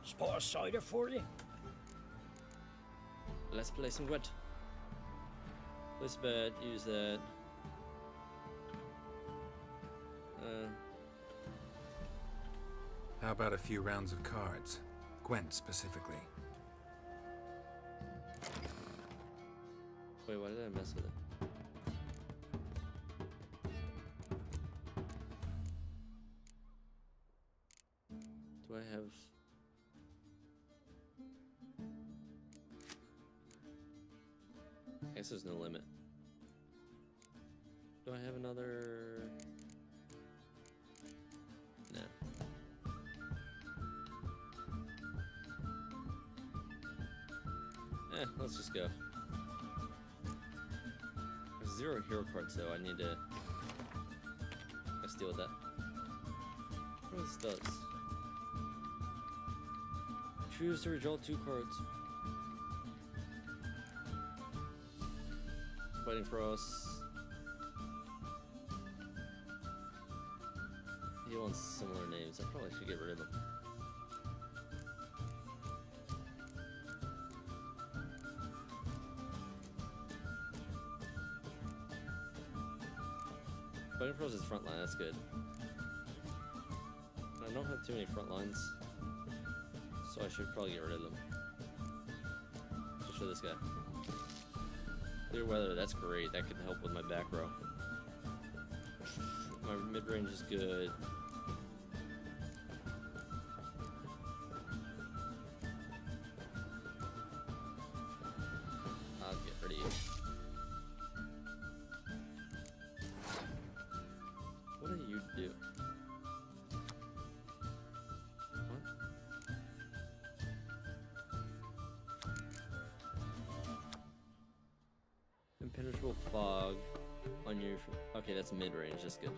Spot a cider for you. Let's play some gwent. Place a bet, use that. How about a few rounds of cards? Gwent specifically. Wait, why did I mess with it? Do I have... I guess there's no limit. Do I have another... Nah. Let's just go. There's 0 hero cards though, I need to... Let's deal with that. What this does. Choose to redraw 2 cards. Fighting Frost. He wants similar names. I probably should get rid of them. Fighting Frost is front line, that's good. I don't have too many front lines, so I should probably get rid of them. Just for this guy. Clear weather, that's great. That could help with my back row. My mid-range is good. I'll get rid of you. What do you do? What? Impenetrable fog on your... Okay, that's mid-range. That's good.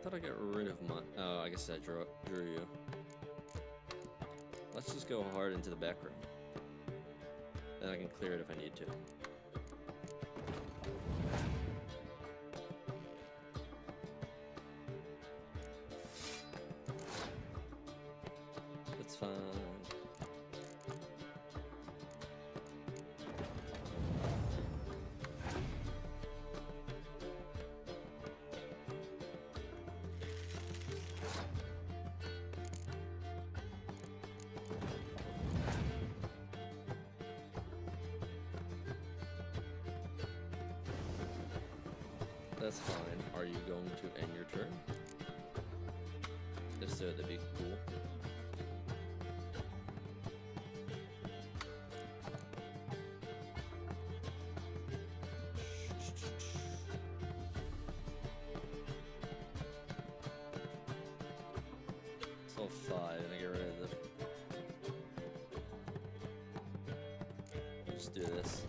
Thought I got rid of my... Oh, I guess I drew you. Let's just go hard into the back row. Then I can clear it if I need to. That's fine. That's fine. Are you going to end your turn? If so, that'd be cool. So 5, and I get rid of the... Just do this.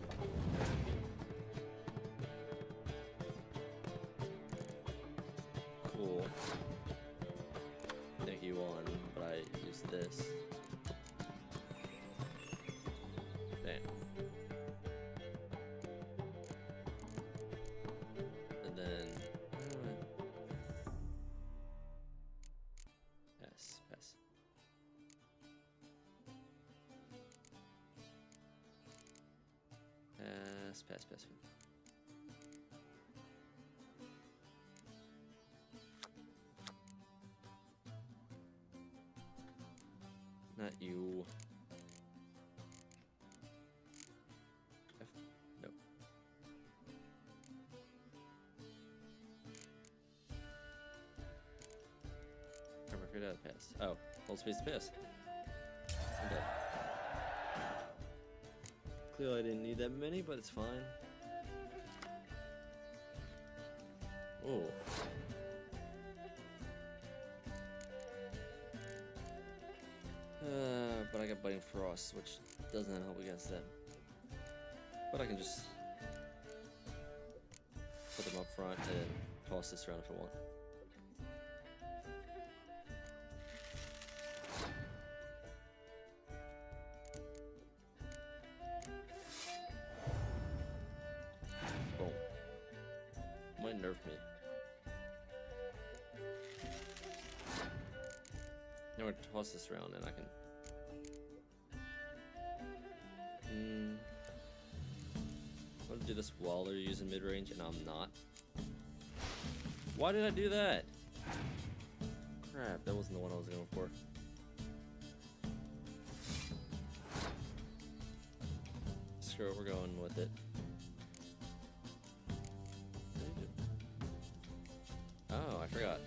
Cool. I think you won, but I used this. Bam. And then... Pass, pass. Pass, pass, pass. Not you. F. Nope. I figured out a pass. Oh, hold space to pass. I'm dead. Clearly I didn't need that many, but it's fine. Oh. But I got Biting Frost, which doesn't help against them. But I can just put them up front and then toss this around if I want. Boom. Might nerf me. Now we're gonna toss this around and I can... I'm gonna do this while they're using mid-range and I'm not. Why did I do that? Crap, that wasn't the one I was going for. Screw it, we're going with it. Oh, I forgot.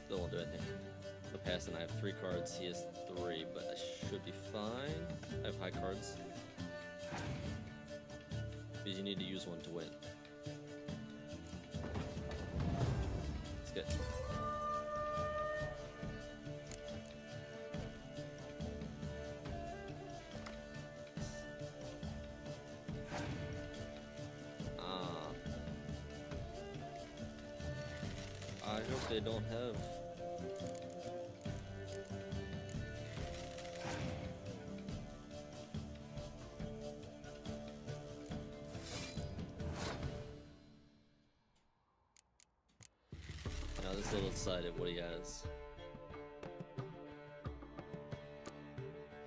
Still won't do anything. The pass, and I have 3 cards. He has 3, but I should be fine. I have high cards. Because you need to use one to win. It's good. which they don't have. Now this little decided what he has.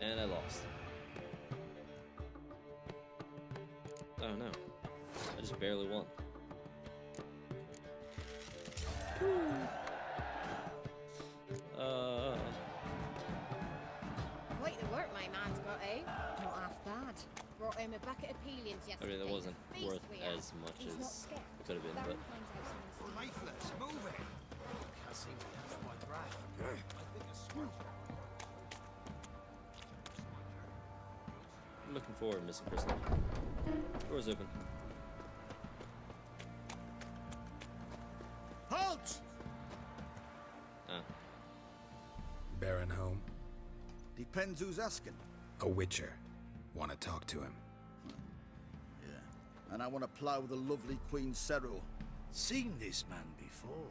And I lost. Oh no. I just barely won. Quite the work my man's got, eh? Not half bad. Brought him a bucket of peelings I yesterday. mean, it wasn't Feast worth we had. as much He's as not scared. it could have been, but Leaflets, move it! Can't seem to catch my breath. I think a swirl. I'm looking forward, Missing Crystal. Door's open. Halt! Ah. Baron home? Depends who's asking. A witcher. Want to talk to him. Yeah. And I want to plough the lovely Queen Cero. Seen this man before.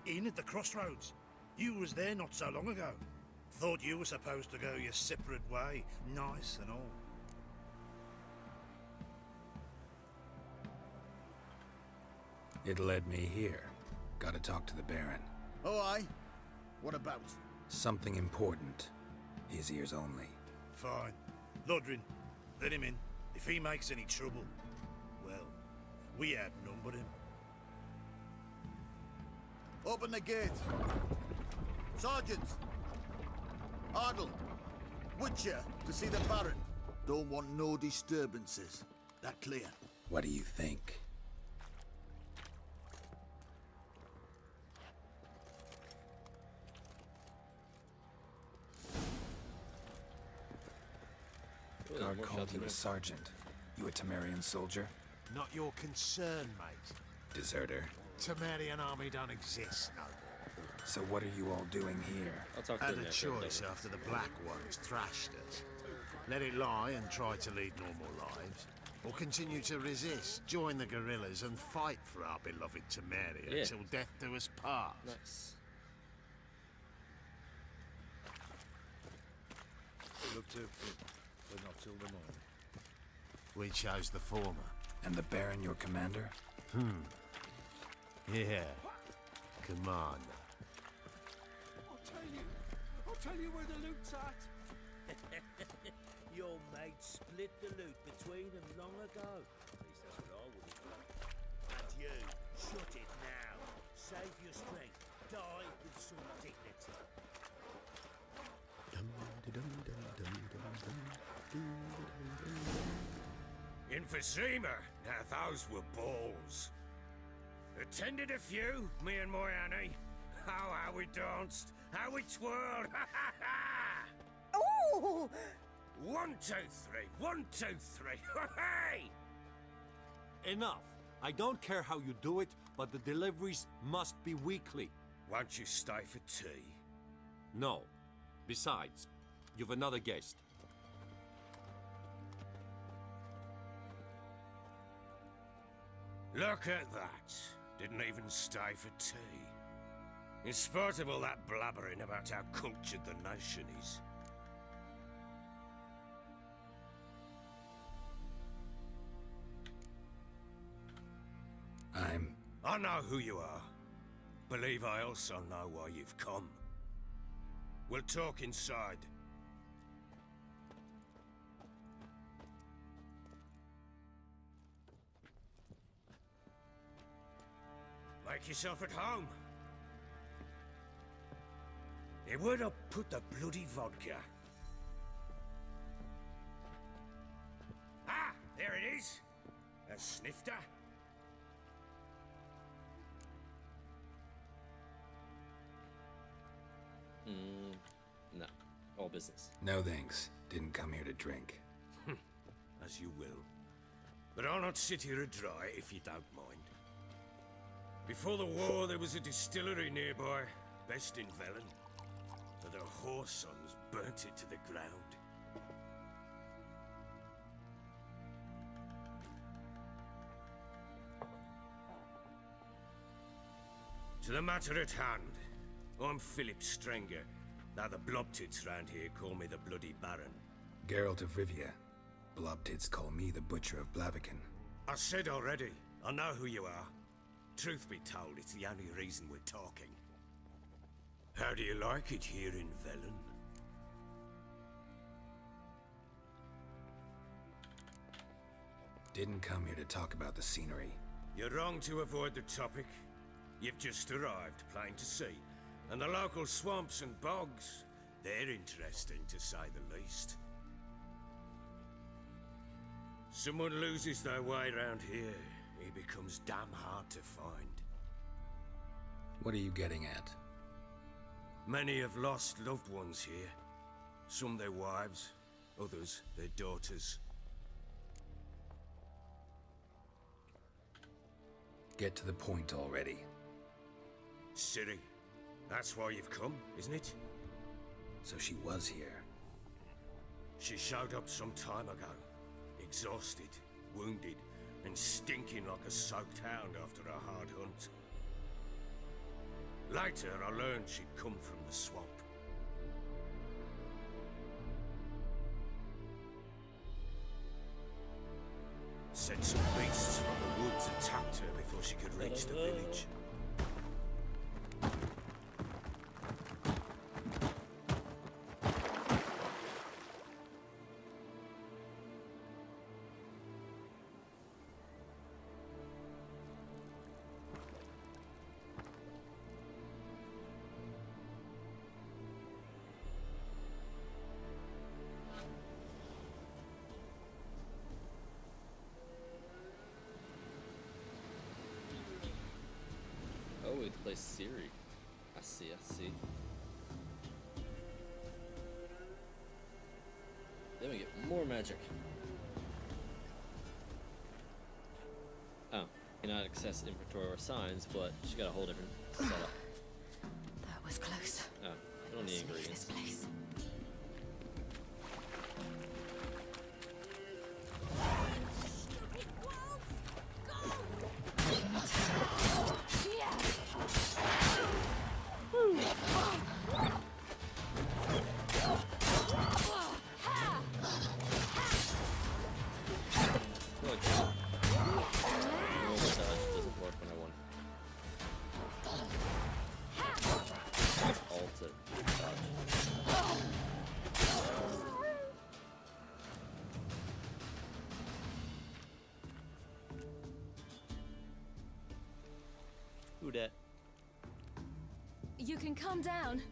In at the crossroads. You was there not so long ago. Thought you were supposed to go your separate way, nice and all. It led me here. Gotta talk to the Baron. Oh, aye? What about? Something important. His ears only. Fine. Lodrin, let him in. If he makes any trouble, well, we outnumbered him. Open the gate. Sergeants! Ardle! Witcher to see the Baron. Don't want no disturbances. That clear? What do you think? Guard called you a sergeant. You a Temerian soldier? Not your concern, mate. Deserter. Temerian army don't exist no more. So what are you all doing here? Had a choice after the Black Ones thrashed us. Let it lie and try to lead normal lives, or continue to resist, join the guerrillas and fight for our beloved Temeria till death do us part. Nice. Look to, but not till the morning. We chose the former. And the Baron your commander? Yeah. Commander. I'll tell you where the loot's at. Your mate split the loot between them long ago. At least that's what I would have done. And you, shut it now. Save your strength. Die with some dignity. In Vizima, now those were balls. Attended a few, me and my Annie. How we danced, how we twirled, ha ha ha! Oh! 1, 2, 3, 1, 2, 3, hey! Enough. I don't care how you do it, but the deliveries must be weekly. Won't you stay for tea? No. Besides, you've another guest. Look at that. Didn't even stay for tea. In spite of all that blabbering about how cultured the nation is. I know who you are. Believe I also know why you've come. We'll talk inside. Make yourself at home. Hey, where'd I put the bloody vodka? Ah, there it is. A snifter. No. All business. No thanks. Didn't come here to drink. As you will. But I'll not sit here and dry if you don't mind. Before the war, there was a distillery nearby, best in Velen. But their whore sons burnt it to the ground. To the matter at hand. I'm Philip Strenger, though the blobtits round here call me the Bloody Baron. Geralt of Rivia. Blobtits call me the Butcher of Blaviken. I said already, I know who you are. Truth be told, it's the only reason we're talking. How do you like it here in Velen? Didn't come here to talk about the scenery. You're wrong to avoid the topic. You've just arrived, plain to see. And the local swamps and bogs, they're interesting to say the least. Someone loses their way around here, he becomes damn hard to find. What are you getting at? Many have lost loved ones here. Some their wives, others their daughters. Get to the point already. Ciri, that's why you've come, isn't it? So she was here. She showed up some time ago. Exhausted, wounded, and stinking like a soaked hound after a hard hunt. Later, I learned she'd come from the swamp. Said some beasts from the woods attacked her before she could reach the village. Oh, we can play Ciri. I see, I see. Then we get more magic. Oh, cannot access inventory or signs, but she got a whole different setup. That was close. Oh, I don't need ingredients. This place. Who dat? You can calm down.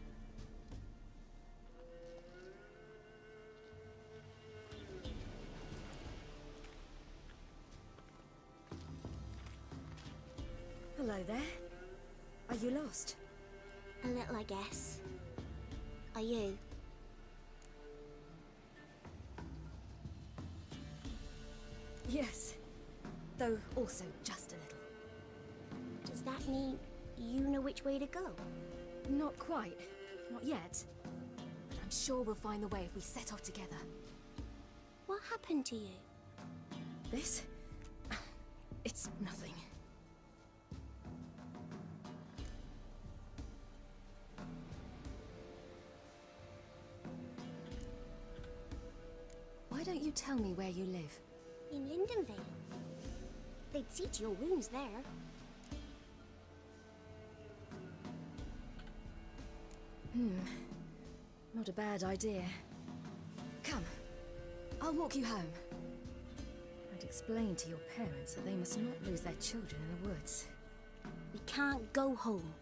Hello there. Are you lost? A little, I guess. Are you? Yes. Though also just a little. Does that mean you know which way to go? Not quite. Not yet. But I'm sure we'll find the way if we set off together. What happened to you? This? It's nothing. Why don't you tell me where you live? In Lindenvale. They'd see to your wounds there. Not a bad idea. Come, I'll walk you home. I'd explain to your parents that they must not lose their children in the woods. We can't go home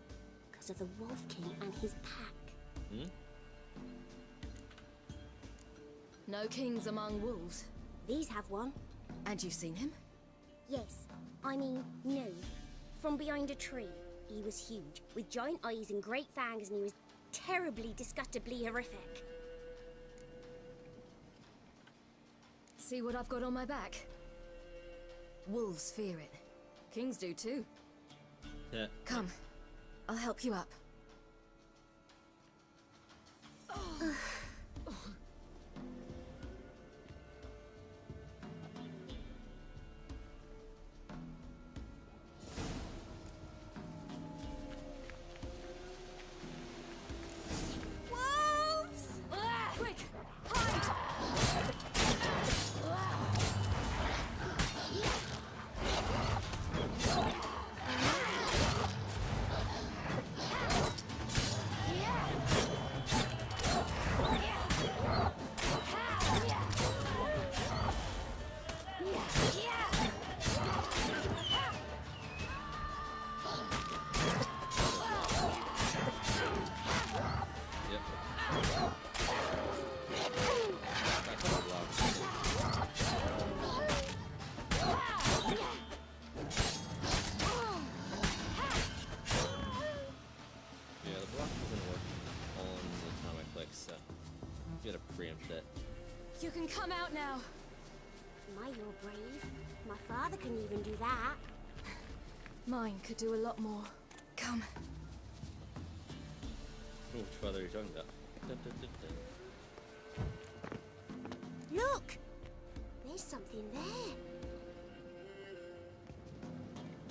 because of the Wolf King and his pack. No kings among wolves. These have one. And you've seen him? Yes. I mean, no. From behind a tree. He was huge, with giant eyes and great fangs, and he was terribly, disgustingly horrific. See what I've got on my back? Wolves fear it. Kings do too. Yeah. Come, I'll help you up. Yep. Back to the block. Yeah, the block doesn't work on the time I click, so you gotta preempt it. You can come out now. My, you're brave. My father can even do that. Mine could do a lot more. Come. Which father are you talking about? Dun, dun, dun, dun. Look! There's something there.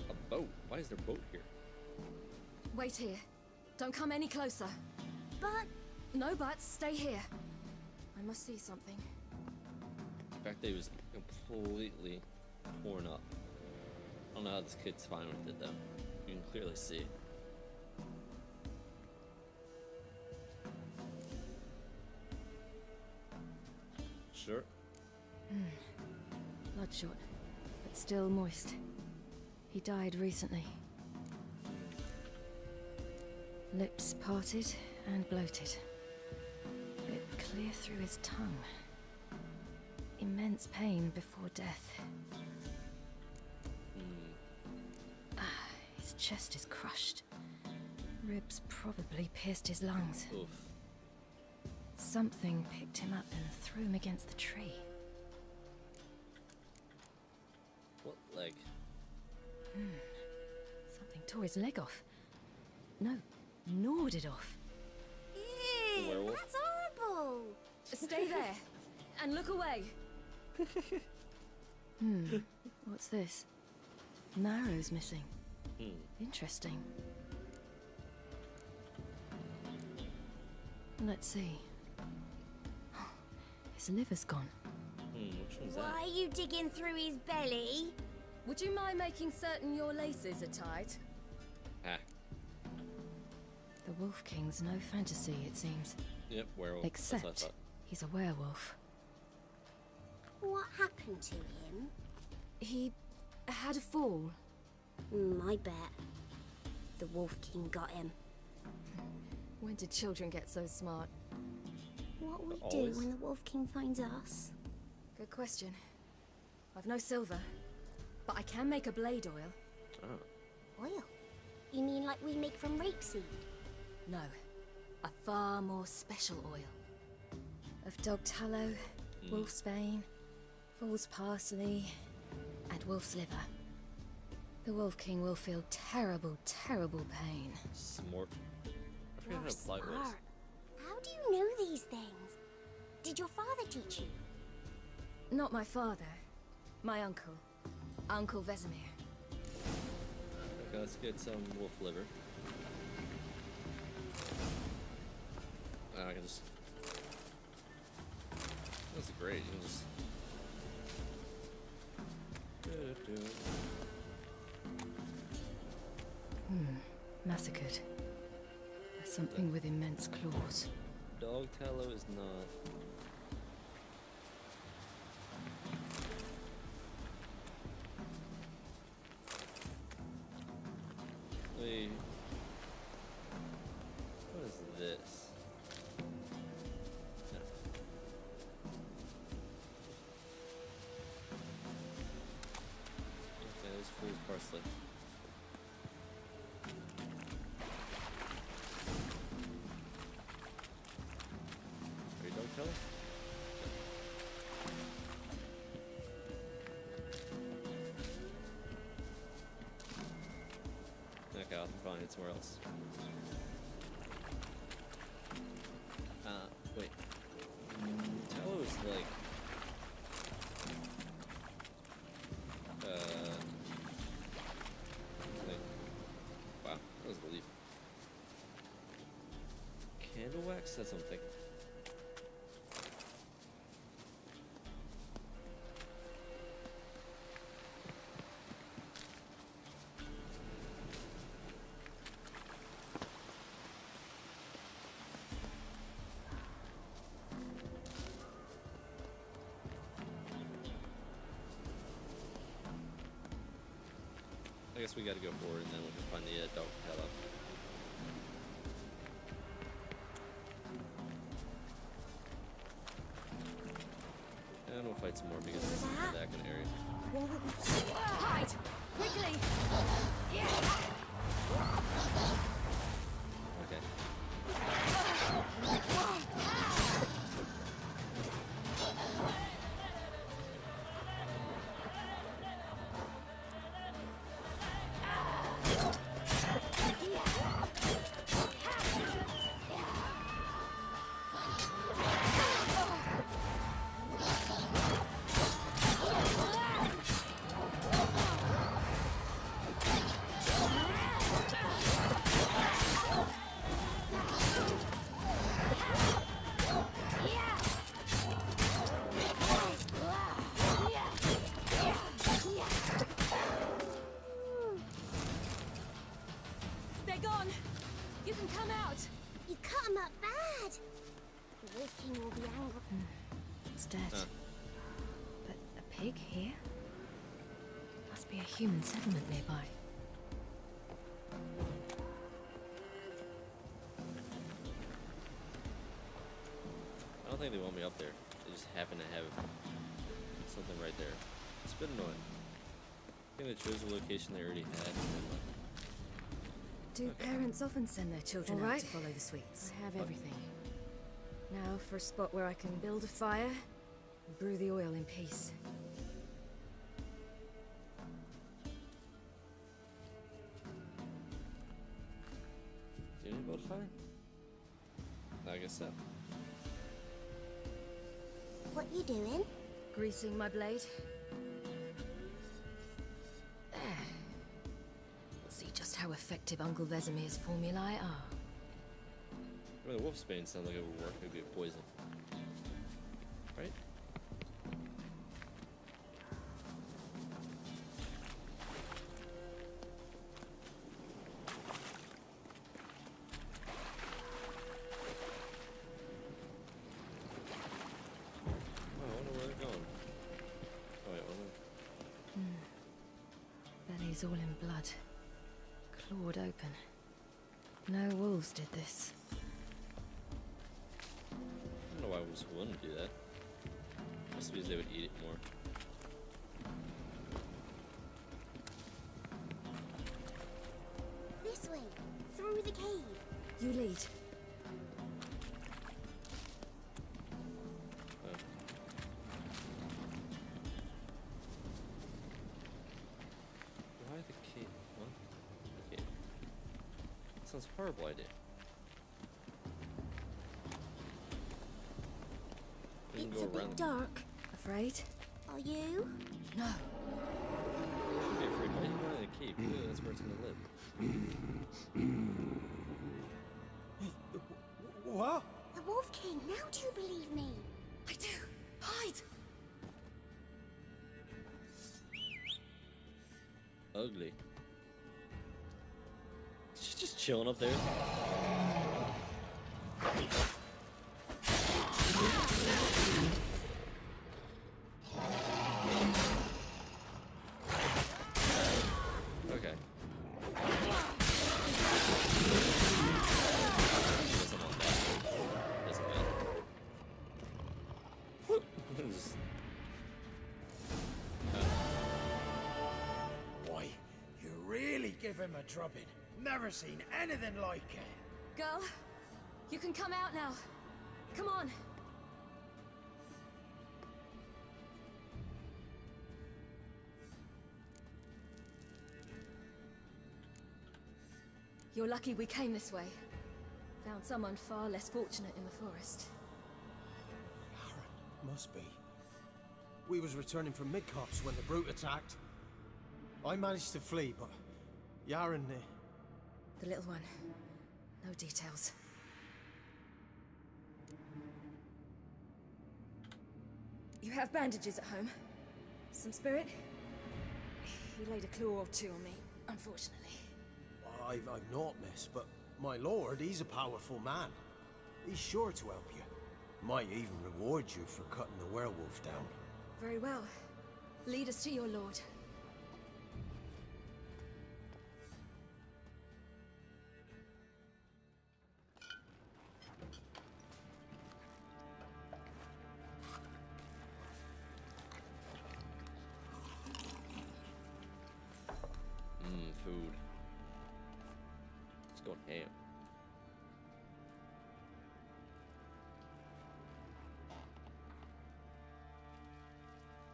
A boat? Why is there a boat here? Wait here. Don't come any closer. But... No buts. Stay here. I must see something. The fact that he was completely torn up. I don't know how this kid's fine with it, though. You can clearly see. Sure. Bloodshot, but still moist. He died recently. Lips parted and bloated. Bit clear through his tongue. Immense pain before death. His chest is crushed. Ribs probably pierced his lungs. Oof. Something picked him up and threw him against the tree. What leg? Something tore his leg off. No, gnawed it off. Ew, Werewolf? that's horrible. Stay there and look away. What's this? Marrow's missing. Interesting. Let's see. His liver's gone. Which one's Why that? are you digging through his belly? Would you mind making certain your laces are tied? Ah. The Wolf King's no fantasy, it seems. Yep, werewolf. That's what I Except thought. he's a werewolf. What happened to him? He had a fall. I bet. The Wolf King got him. When did children get so smart? What we Always. do when the Wolf King finds us? Good question. I've no silver, but I can make a blade oil. Oh. Oil? You mean like we make from rapeseed? No, a far more special oil. Of dog tallow, wolf's bane, fool's parsley, and wolf's liver. The Wolf King will feel terrible, terrible pain. Smart. I forget how You're to apply smart. was. How do you know these things? Did your father teach you? Not my father. My uncle. Uncle Vesemir. Okay, let's get some wolf liver. I can just... That's great, you can just... Massacred. By something with immense claws. Dog tallow is not... Wait. What is this? No. Okay, this fool's parsley. Are you dog tallow? Okay, I'll find it somewhere else. Wait. Tallow is like... wow, that was a leaf. Candle wax said something. I guess we gotta go forward and then we can find the dog tallow. fight some more because it's not that kind of area. Hide! Quickly! Okay. They're gone! You can come out! You cut him up bad! The Wolf King will be angry. It's dead. But a pig here? Must be a human settlement nearby. I don't think they want me up there. They just happen to have something right there. It's a bit annoying. I think they chose a location they already had. Do parents often send their children out to follow the sweets? I have everything. Now for a spot where I can build a fire and brew the oil in peace. Do you need to build a fire? I guess so. What you doing? Greasing my blade. There. Let's see just how effective Uncle Vesemir's formulae are. I mean, the wolfsbane sounds like it would work. It would be a poison. Right? Oh, I wonder where they're going. Oh, wait, Belly's all in blood. Clawed open. No wolves did this. I don't know why wolves wouldn't do that. Must be because they would eat it more. This way, through the cave. You lead. Why the cave? What? The cave. That sounds a horrible idea. We can It's go a bit around. dark. Afraid? Are you? No. Shouldn't be afraid. Why are you going to the cave? Clearly that's where it's gonna live. What? The Wolf King, now do you believe me? I do. Hide! Ugly. She's just chilling up there. Okay. Doesn't want that. Doesn't matter. Whoop. Why, you really give him a drubbing. Never seen anything like it. Girl, you can come out now. Come on. You're lucky we came this way. Found someone far less fortunate in the forest. Must be. We was returning from Midcops when the brute attacked. I managed to flee, but Yaren, The little one. No details. You have bandages at home? Some spirit? He laid a claw or two on me, unfortunately. I've not, miss, but my lord, he's a powerful man. He's sure to help you. Might even reward you for cutting the werewolf down. Very well. Lead us to your lord. Going ham.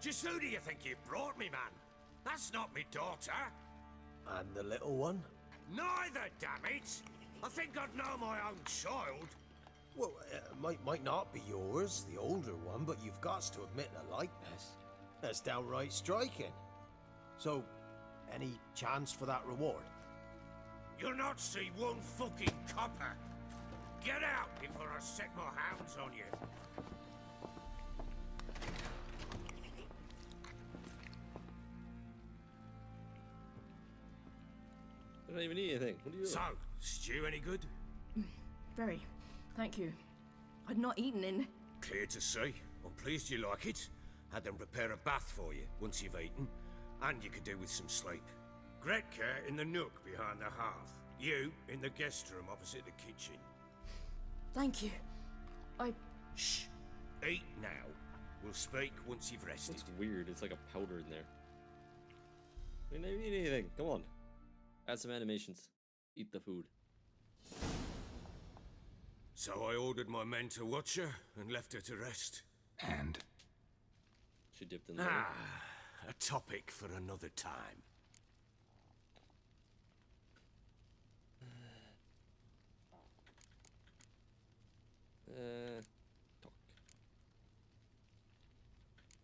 Just who do you think you brought me, man? That's not me daughter. And the little one? Neither, damn it! I think I'd know my own child. Well, might not be yours, the older one, but you've got to admit the likeness. That's downright striking. So, any chance for that reward? You'll not see one fucking copper. Get out before I set my hounds on you. I don't even need anything. What do you? So, stew any good? Very. Thank you. I'd not eaten in... Clear to see. I'm pleased you like it. Had them prepare a bath for you once you've eaten, and you could do with some sleep. Gretka in the nook behind the hearth. You in the guest room opposite the kitchen. Thank you. Shh. Eat now. We'll speak once you've rested. It's weird. It's like a powder in there. We don't need anything. Come on. Add some animations. Eat the food. So I ordered my men to watch her and left her to rest. And? She dipped in the water. A topic for another time. Talk.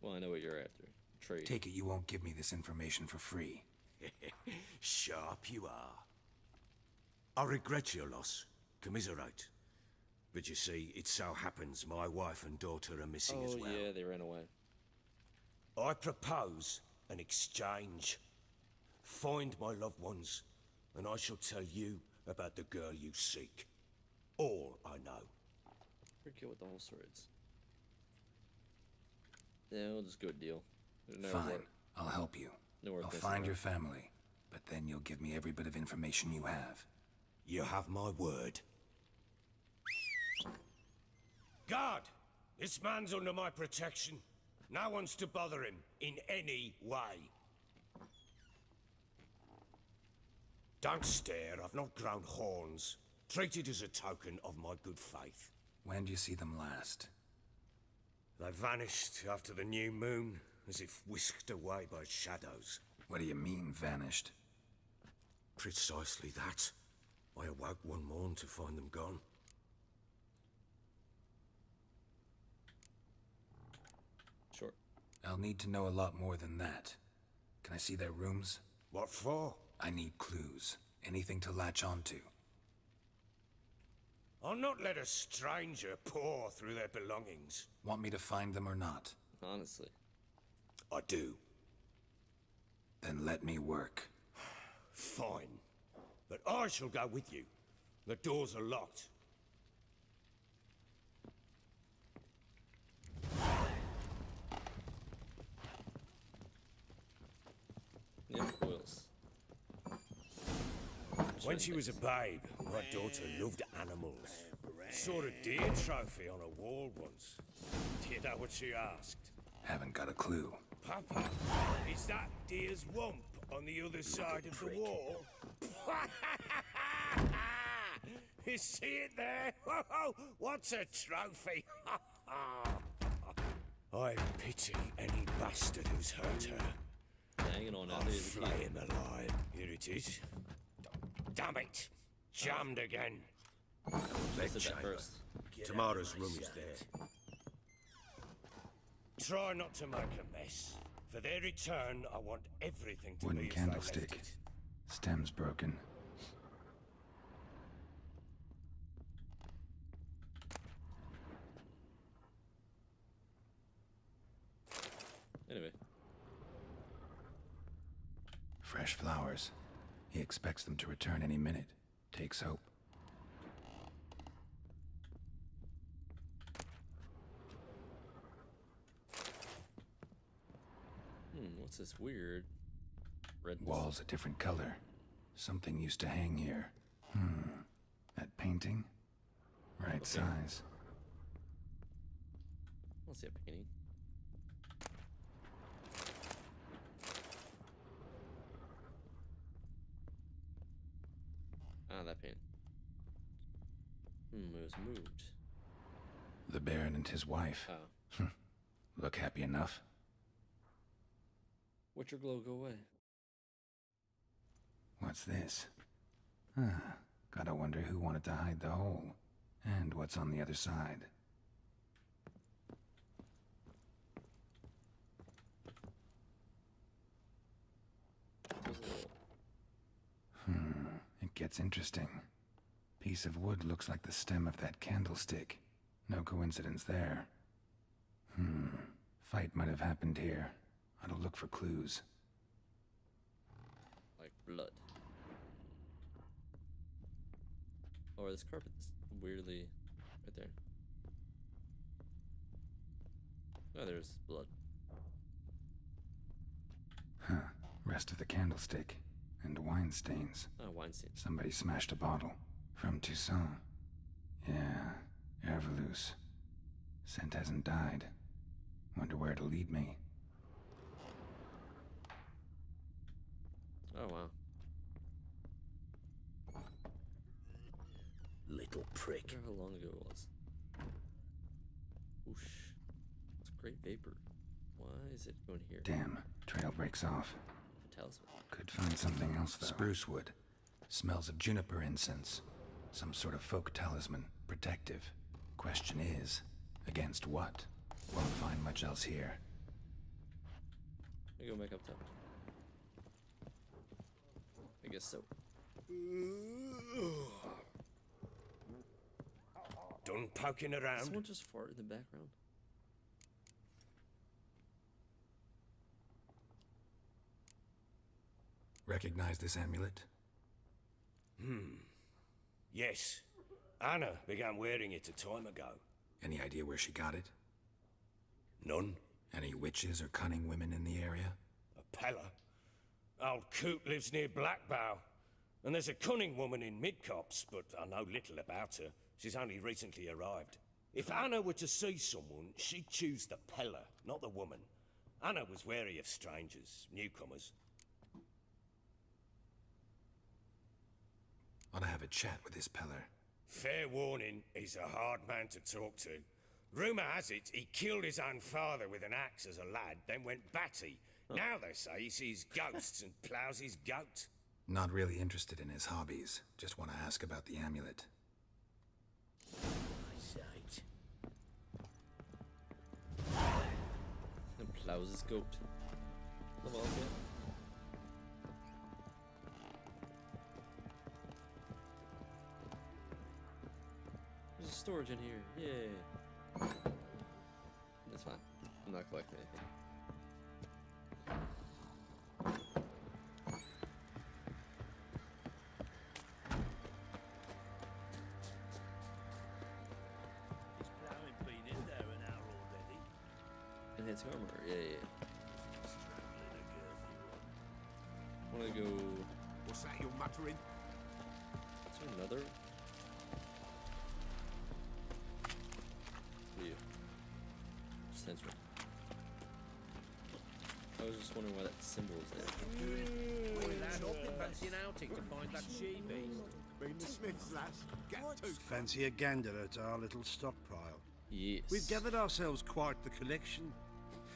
Well, I know what you're after. Trade. Take it you won't give me this information for free. Sharp you are. I regret your loss. Commiserate. But you see, it so happens my wife and daughter are missing as well. Oh yeah, they ran away. I propose an exchange. Find my loved ones, and I shall tell you about the girl you seek. All I know. Forget what the whole story is. Yeah, we'll just go deal. Fine, I'll help you. I'll find your family, but then you'll give me every bit of information you have. You have my word. Guard! This man's under my protection. No one's to bother him in any way. Don't stare, I've not grown horns. Treat it as a token of my good faith. When do you see them last? They vanished after the new moon, as if whisked away by shadows. What do you mean, vanished? Precisely that. I awoke one morn to find them gone. Sure. I'll need to know a lot more than that. Can I see their rooms? What for? I need clues. Anything to latch onto. I'll not let a stranger pore through their belongings. Want me to find them or not? Honestly. I do. Then let me work. Fine. But I shall go with you. The doors are locked. Yeah, coils. When she was a babe, my daughter loved animals. Saw a deer trophy on a wall once. Do you know what she asked? Haven't got a clue. Papa, is that deer's wump on the other side of the wall? You see it there? Whoa, what's a trophy? I pity any bastard who's hurt her. Hanging on out I'll there. flay him alive. Here it is. Damn it! Jammed again. Bed chamber. Tamara's room is there. Try not to make a mess. For their return, I want everything to Wooden be as candlestick. they left it. Stem's broken. Anyway. Fresh flowers. He expects them to return any minute. Takes hope. What's this weird red Walls a different color. Something used to hang here. That painting? Right size. I'll see a painting. Ah, that painting. was moved. The Baron and his wife. Oh. Look happy enough. Witcher glow, go away. What's this? Gotta wonder who wanted to hide the hole. And what's on the other side. It gets interesting. Piece of wood looks like the stem of that candlestick. No coincidence there. Fight might have happened here. I'll look for clues. Like blood. Or this carpet is weirdly right there. Oh, there's blood. Rest of the candlestick. And wine stains. Oh, wine stains. Somebody smashed a bottle. From Toussaint. Yeah, Herveloos. Scent hasn't died. Wonder where it'll lead me. Oh, wow. Little prick. I wonder how long ago it was. Whoosh. It's a great vapor. Why is it going here? Damn, trail breaks off. Talisman. Could find something else though. Spruce wood. Smells of juniper incense. Some sort of folk talisman. Protective. Question is, against what? Won't find much else here. I go back up top. I guess so. Done poking around? Someone just farted in the background. Recognize this amulet? Yes. Anna began wearing it a time ago. Any idea where she got it? None. Any witches or cunning women in the area? A Pella. Old Coot lives near Blackbow. And there's a cunning woman in Midcopse, but I know little about her. She's only recently arrived. If Anna were to see someone, she'd choose the Pella, not the woman. Anna was wary of strangers, newcomers. Ought to have a chat with this Peller. Fair warning, he's a hard man to talk to. Rumour has it he killed his own father with an axe as a lad, then went batty. Now they say he sees ghosts and ploughs his goat. Not really interested in his hobbies. Just want to ask about the amulet. Sight. And plows his goat. Come on, yeah. There's a storage in here. Yeah. That's fine. I'm not collecting anything. Enhancing armor, yeah. Wanna go. What's that you're muttering? Is there another? What are you? Just answer. I was just wondering why that symbol is there. Boy, lad, I've been fancy an outing to find that she-beast. Been the Smiths, lads. Get to. Fancy a gander at our little stockpile. Yes. We've gathered ourselves quite the collection.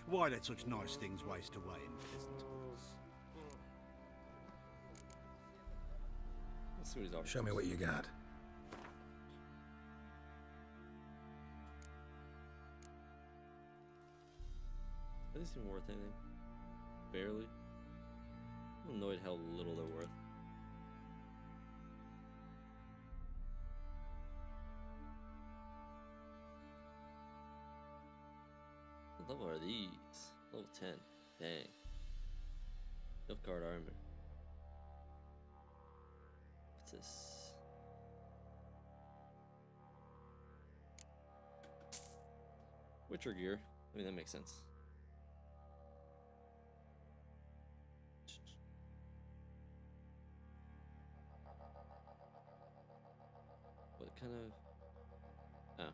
Why let such nice things waste away in Pleasant? Let's see what he's offering. Show me what you got. Are these even worth anything? Barely. I'm annoyed how little they're worth. What level are these? Level 10. Dang. Nilfgaard armor. What's this? Witcher gear. I mean, that makes sense. What kind of... Oh.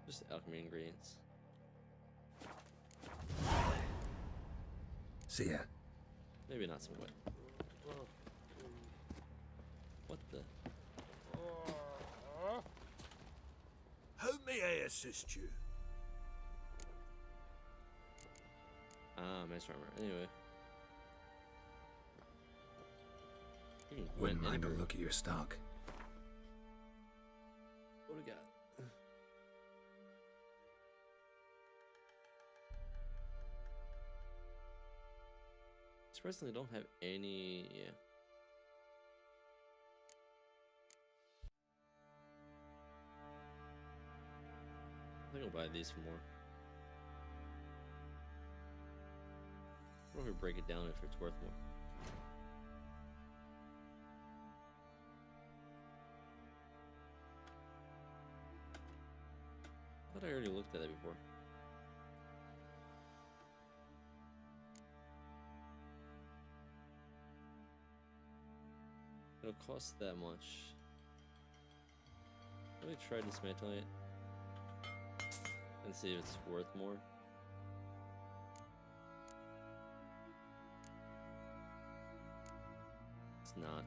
Just alchemy ingredients. See ya. Maybe not some wood. assist you? Ah, master armor. Anyway. You can Wouldn't gwent mind a anywhere. look at your stock. What do we got? Surprisingly, don't have any. Yeah. I think I'll buy these for more. What if we break it down if it's worth more? I thought I already looked at that before. It'll cost that much. Let me try dismantling it and see if it's worth more. It's not.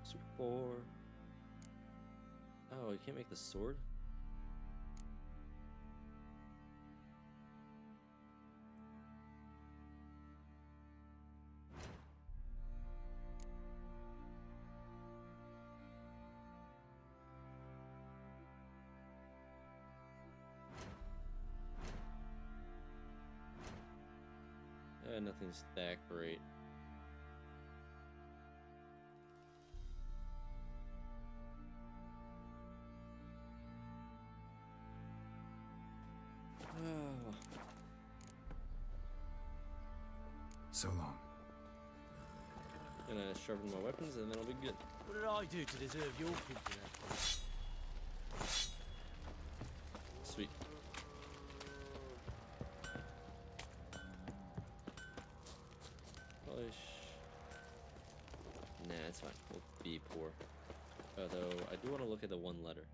Super 4. Oh, you can't make the sword? Nothing's that great. Oh. So long. Gonna sharpen my weapons and then I'll be good. What did I do to deserve your company? Sweet. Polish. Nah, it's fine. We'll be poor. Although, I do want to look at the one letter.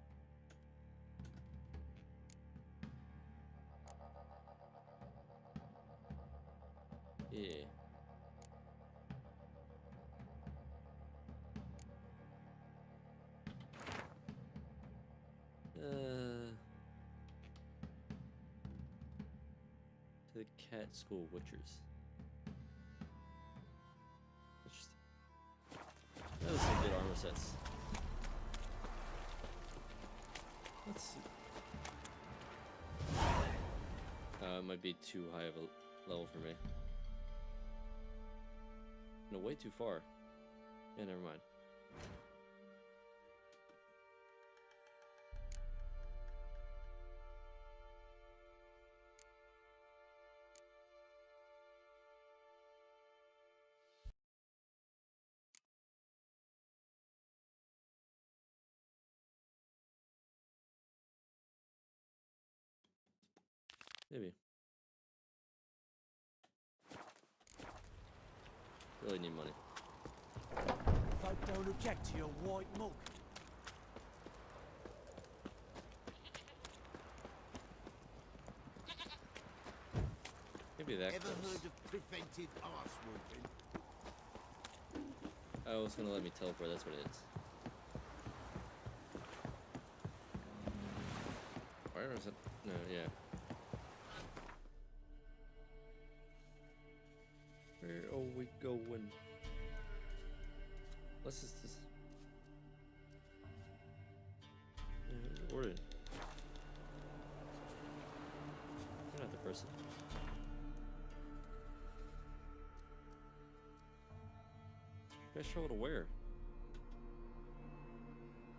Yeah. To the cat school witchers. Interesting. That was some good armor sets. Let's see. It might be too high of a level for me. No, way too far. Yeah, never mind. Maybe. Really need money. Folk don't object to your white mug. Maybe that Ever close. heard of preventive arse whooping? Oh, it's gonna let me teleport, that's what it is. Where is it? No, yeah. Where are we going? Let's just Ordered. You're not the person. Best travel to where?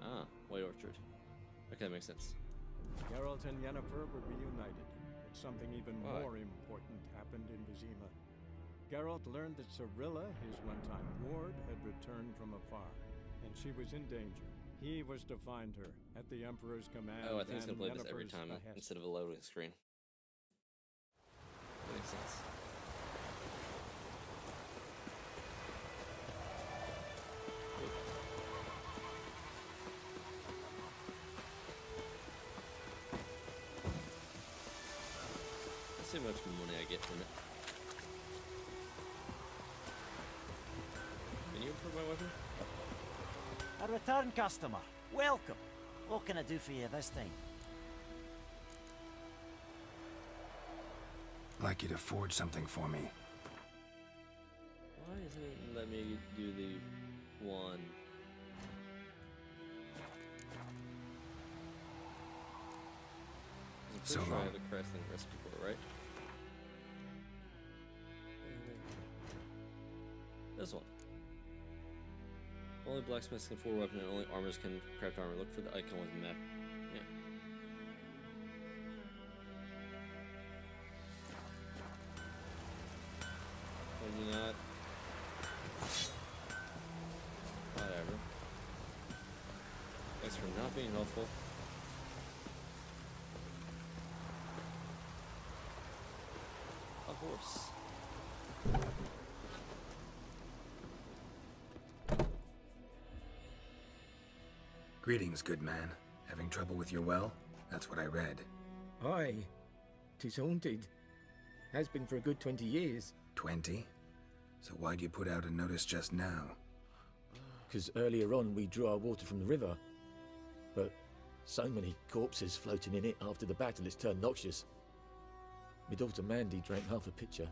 Ah, White Orchard. Okay, that makes sense. Geralt and Yennefer were reunited, but something even Why? more important happened in Vizima. Geralt learned that Cirilla, his one-time ward, had returned from afar, and she was in danger. He was to find her at the Emperor's command. Oh, I think it's and gonna play this every Yennefer's time behest. instead of a loading screen. That makes sense. Let's see how much money I get from it. you improve my weapon? A return customer. Welcome. What can I do for you this time? I'd like you to forge something for me. Why isn't it let me do the one? I'm So pretty sure I long. have a crafting recipe for it, right? This one. Only blacksmiths can forge weapon and only armors can craft armor. Look for the icon with the map. Yeah. Maybe not. Whatever. Thanks for not being helpful. A horse. Greetings, good man. Having trouble with your well? That's what I read. Aye. 'Tis haunted. Has been for a good 20 years. 20? So why'd you put out a notice just now? Because earlier on we drew our water from the river. But so many corpses floating in it after the battle it's turned noxious. My daughter Mandy drank half a pitcher.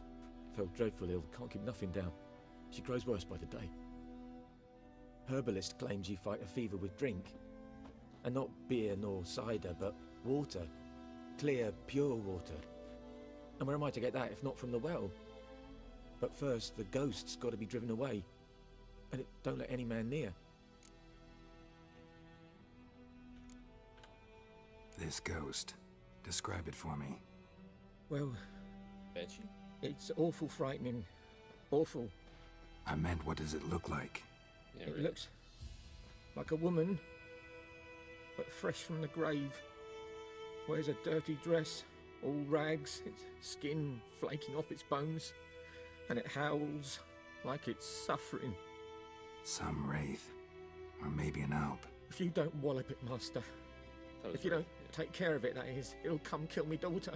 Fell dreadful ill, can't keep nothing down. She grows worse by the day. Herbalist claims you fight a fever with drink. And not beer nor cider, but water. Clear, pure water. And where am I to get that if not from the well? But first, the ghost's got to be driven away. And it don't let any man near. This ghost. Describe it for me. Well, Bet you? it's awful frightening. Awful. I meant, what does it look like? Yeah, It really. looks like a woman, but fresh from the grave. Wears a dirty dress, all rags, its skin flaking off its bones, and it howls like it's suffering. Some wraith. Or maybe an alp. If you don't wallop it, Master, That was if you right, don't take care of it, that is, it'll come kill me daughter.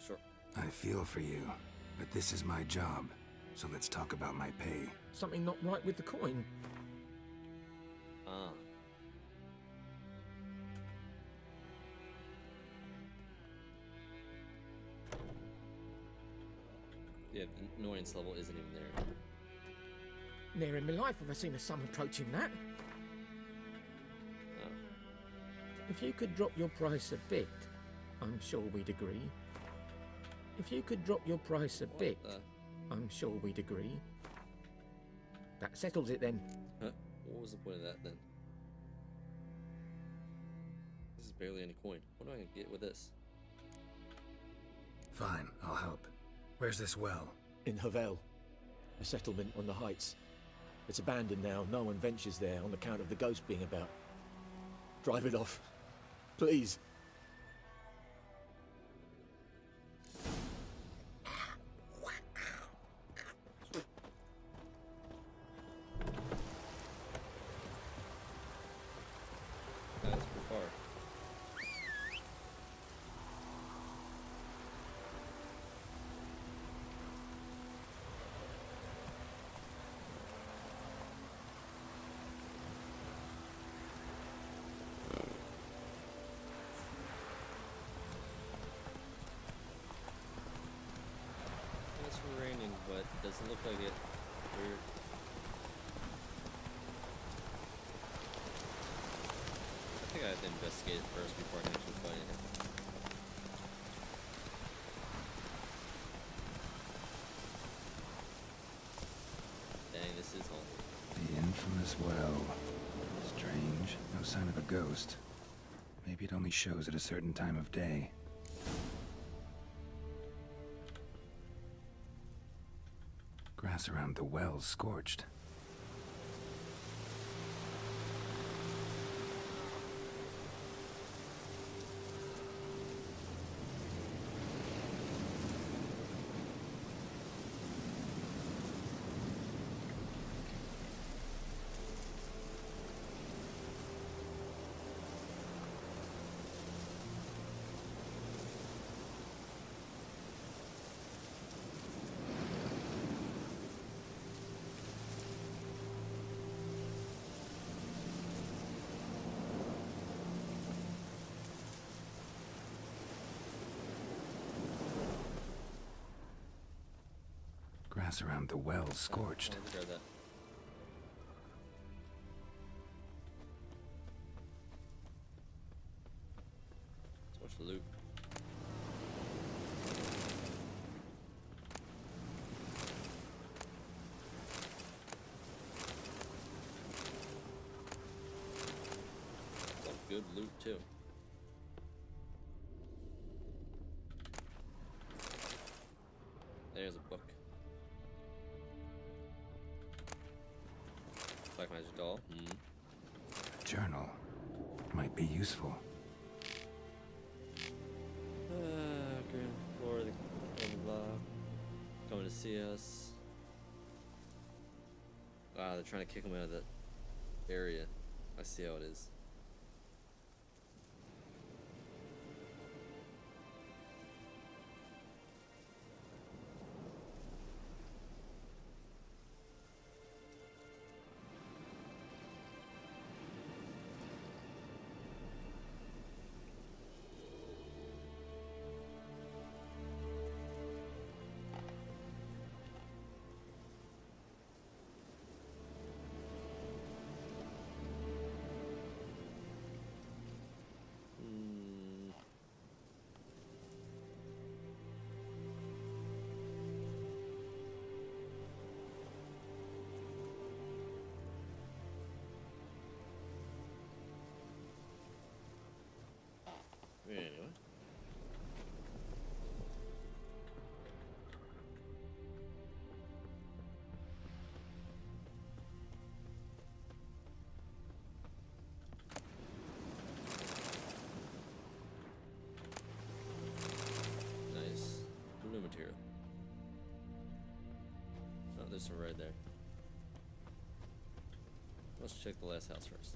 Sure. I feel for you, but this is my job, so let's talk about my pay. Something not right with the coin. Ah. Yeah, the annoyance level isn't even there. Ne'er in my life have I seen a sum approaching that. Oh. If you could drop your price a bit, I'm sure we'd agree. If you could drop your price a bit, I'm sure we'd agree. That settles it then. Huh? What was the point of that then? This is barely any coin. What am I gonna get with this? Fine, I'll help. Where's this well? In Havel, a settlement on the heights. It's abandoned now. No one ventures there on account of the ghost being about. Drive it off. Please. That's pretty far. It's raining, but it doesn't look like it. Weird. I think I have to investigate it first before I can actually fight it. Dang, this is home. The infamous well. Strange. No sign of a ghost. Maybe it only shows at a certain time of day. Grass around the well's scorched. grass around the well scorched. Let's grab that. So much loot. Some good loot too. There's a book. Black magic doll. A journal might be useful. Grand Lord, blah blah blah. Coming to see us. Ah, they're trying to kick him out of that area. I see how it is. Anyway. Nice. Blue material. Oh, there's some red there. Let's check the last house first.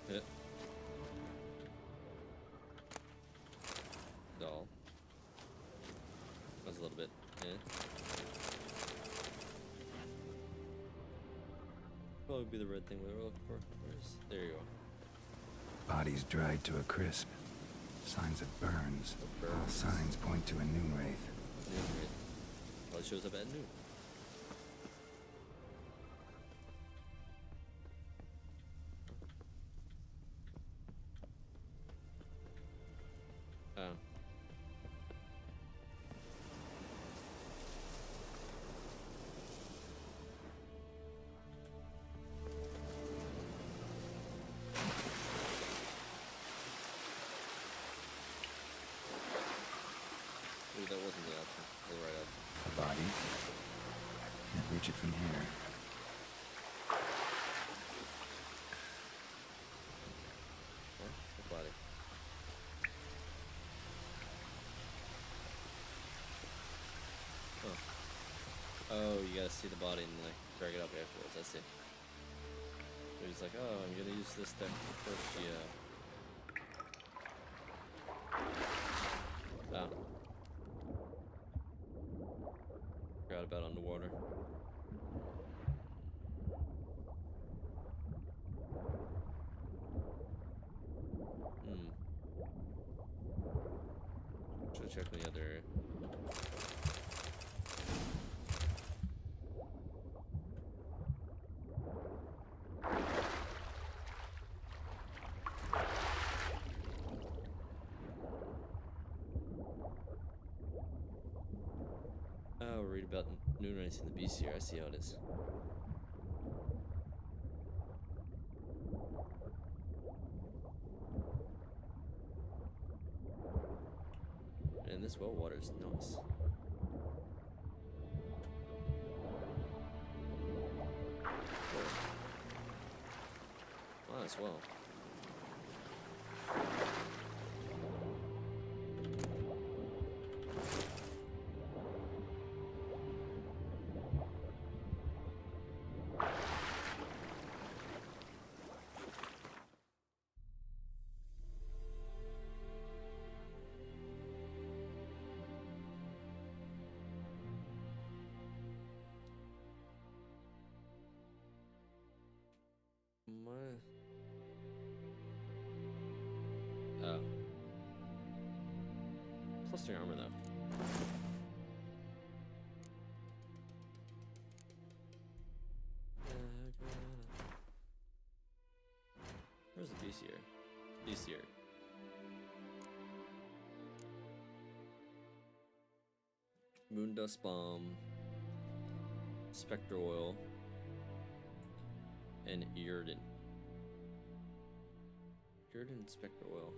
Hit. Doll. That's a little bit. Yeah. Probably be the red thing we were looking for. There you are. Bodies dried to a crisp. Signs of burns. All signs point to a noon wraith. Noon wraith. Probably shows up at noon. Oh. Ooh, that wasn't the option. The right option. Body. Can't reach it from here. What body? Oh, you gotta see the body and like drag it up afterwards. I see. So he's like, oh, I'm gonna use this deck first. Yeah. Oh. Forgot about underwater. Should check the other area. Oh, read about noon wraiths in the beast here. I see how it is. And this well water is nice. Nice well. Clustering armor though. Where's the beast here? Beast here. Moondust bomb, spectre oil, and Earden. Earden and spectre oil.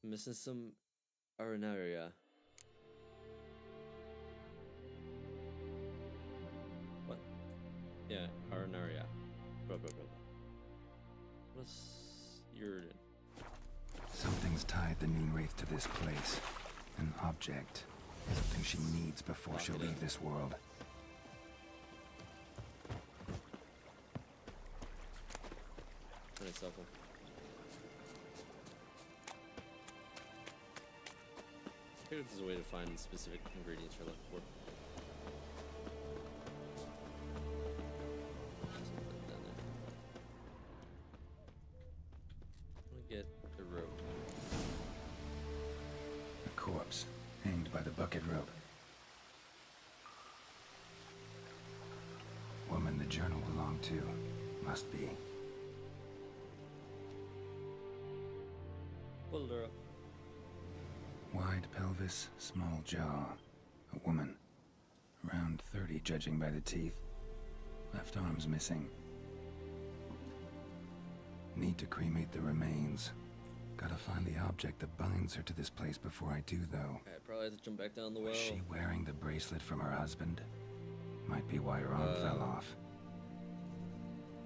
Missing some arenaria. What? Yeah, arenaria. Blah blah blah. What's Earden? Something's tied the Moonwraith to this place. An object. Something she needs before she'll leave this world. Nice apple. I figured there's a way to find specific ingredients you're looking for. Down there. I'm gonna get the rope. A corpse, hanged by the bucket rope. Woman the journal belonged to. Must be. Pull her up. Wide pelvis, small jaw. A woman. Around 30, judging by the teeth. Left arm's missing. Need to cremate the remains. Gotta find the object that binds her to this place before I do, though. I probably have to jump back down the well. Was she wearing the bracelet from her husband? Might be why her arm fell off.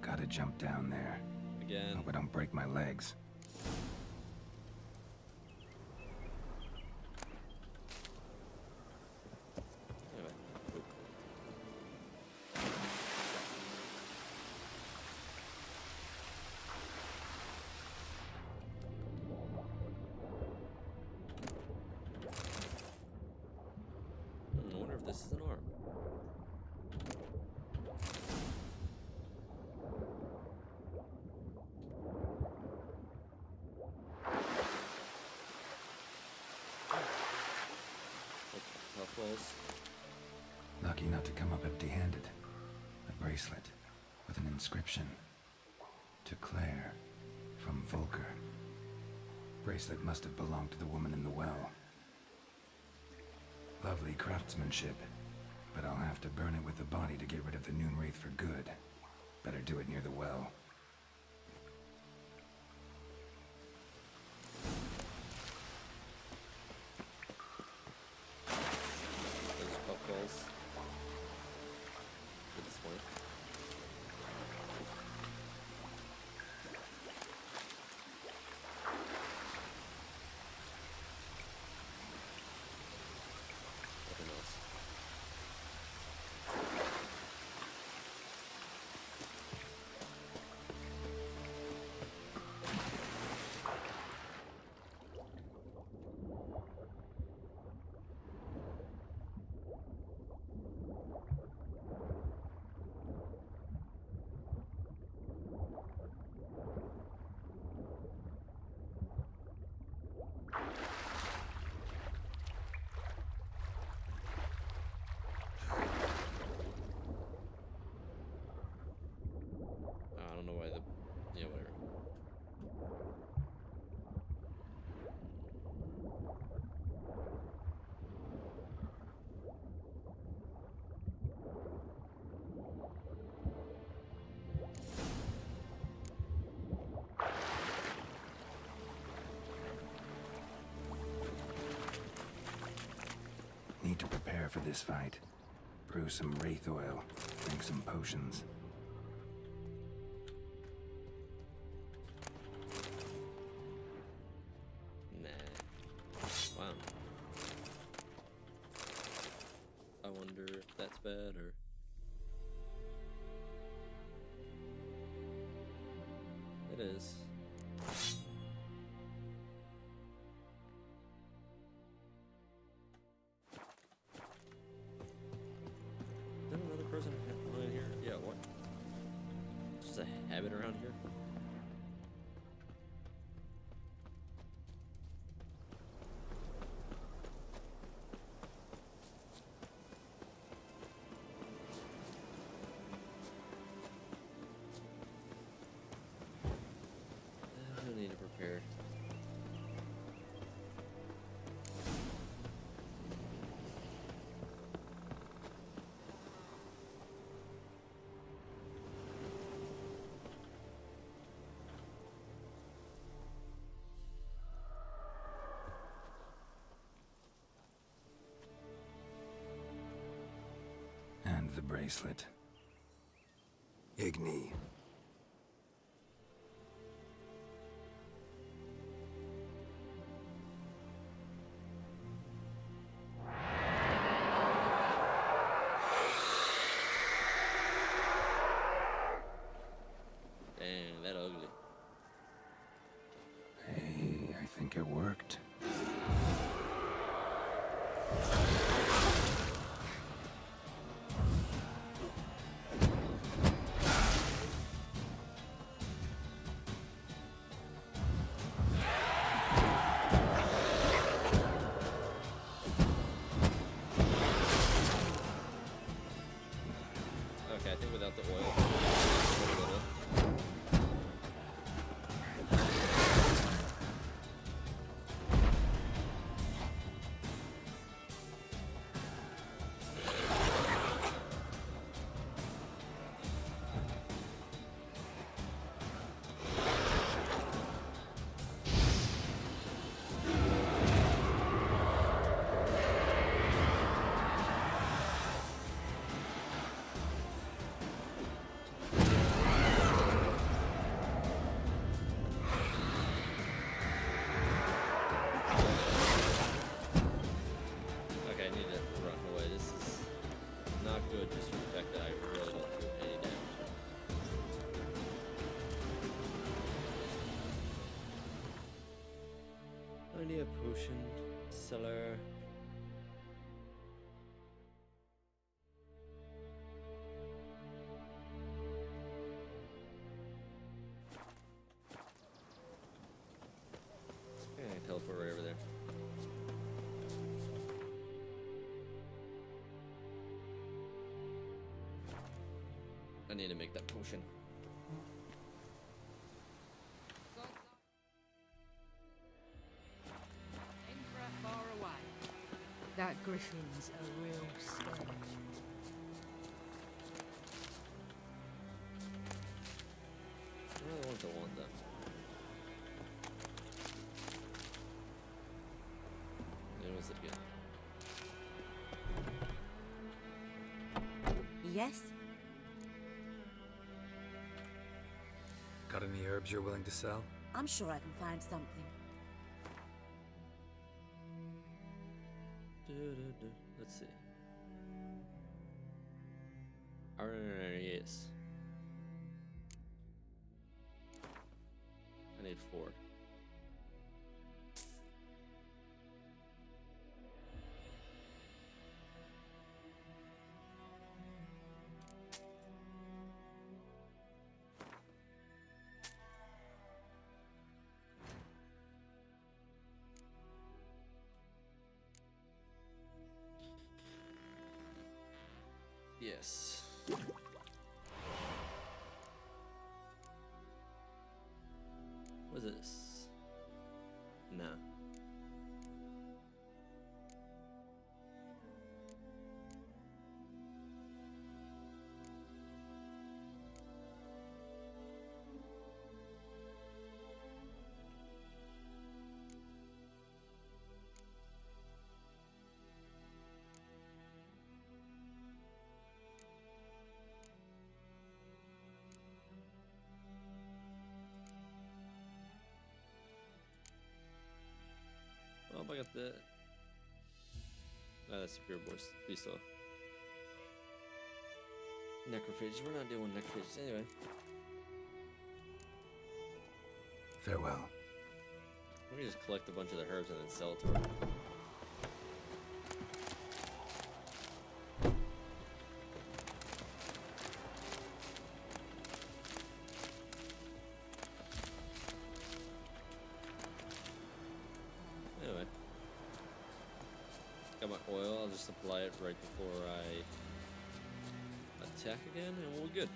Gotta jump down there. Again. Hope I don't break my legs. I wonder if this is an arm. Tough balls. Lucky not to come up empty-handed. A bracelet with an inscription. To Claire, from Volker. Bracelet must have belonged to the woman in the well. Lovely craftsmanship, but I'll have to burn it with the body to get rid of the Moonwraith for good. Better do it near the well. Those puffballs. Good this way. Nothing else. I don't know why the... Yeah, whatever. Need to prepare for this fight. Brew some wraith oil. Drink some potions. Nah. Wow. I wonder if that's better. It is. inhabit around here? I don't need to prepare. And the bracelet. Igni. Dang, that ugly. Hey, I think it worked. Okay, I think without the oil. Okay, I need to run away. This is not good just for the fact that I really don't do any damage. I need a potion seller. Okay, I can teleport right over there. I need to make that potion. Emperor far away. That griffin's a real stench. I really want the one though. It was it good. Yes? Got any herbs you're willing to sell? I'm sure I can find something. Let's see. Yes. I need 4. Yes. What is this? No. Well, I got the. That's pure beast though. Necrophages. We're not doing necrophages anyway. Farewell. We can just collect a bunch of the herbs and then sell it to her. just apply it right before I attack again, and we'll be good.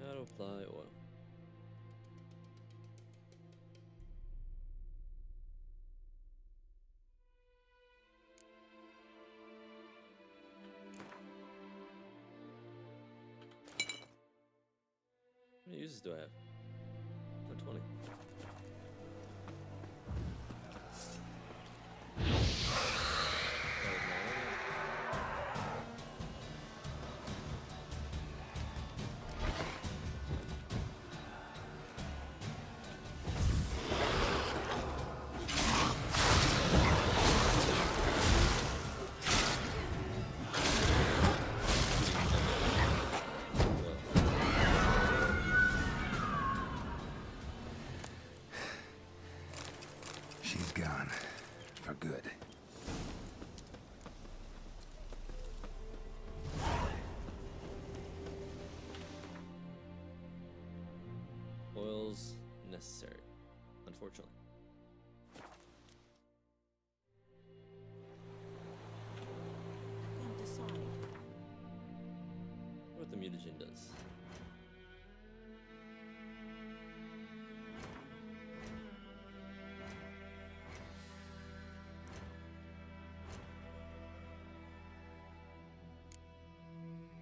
How to apply oil. How many uses do I have? Oh, 20. She's gone. For good. Oils necessary, unfortunately. Can't decide. What the mutagen does.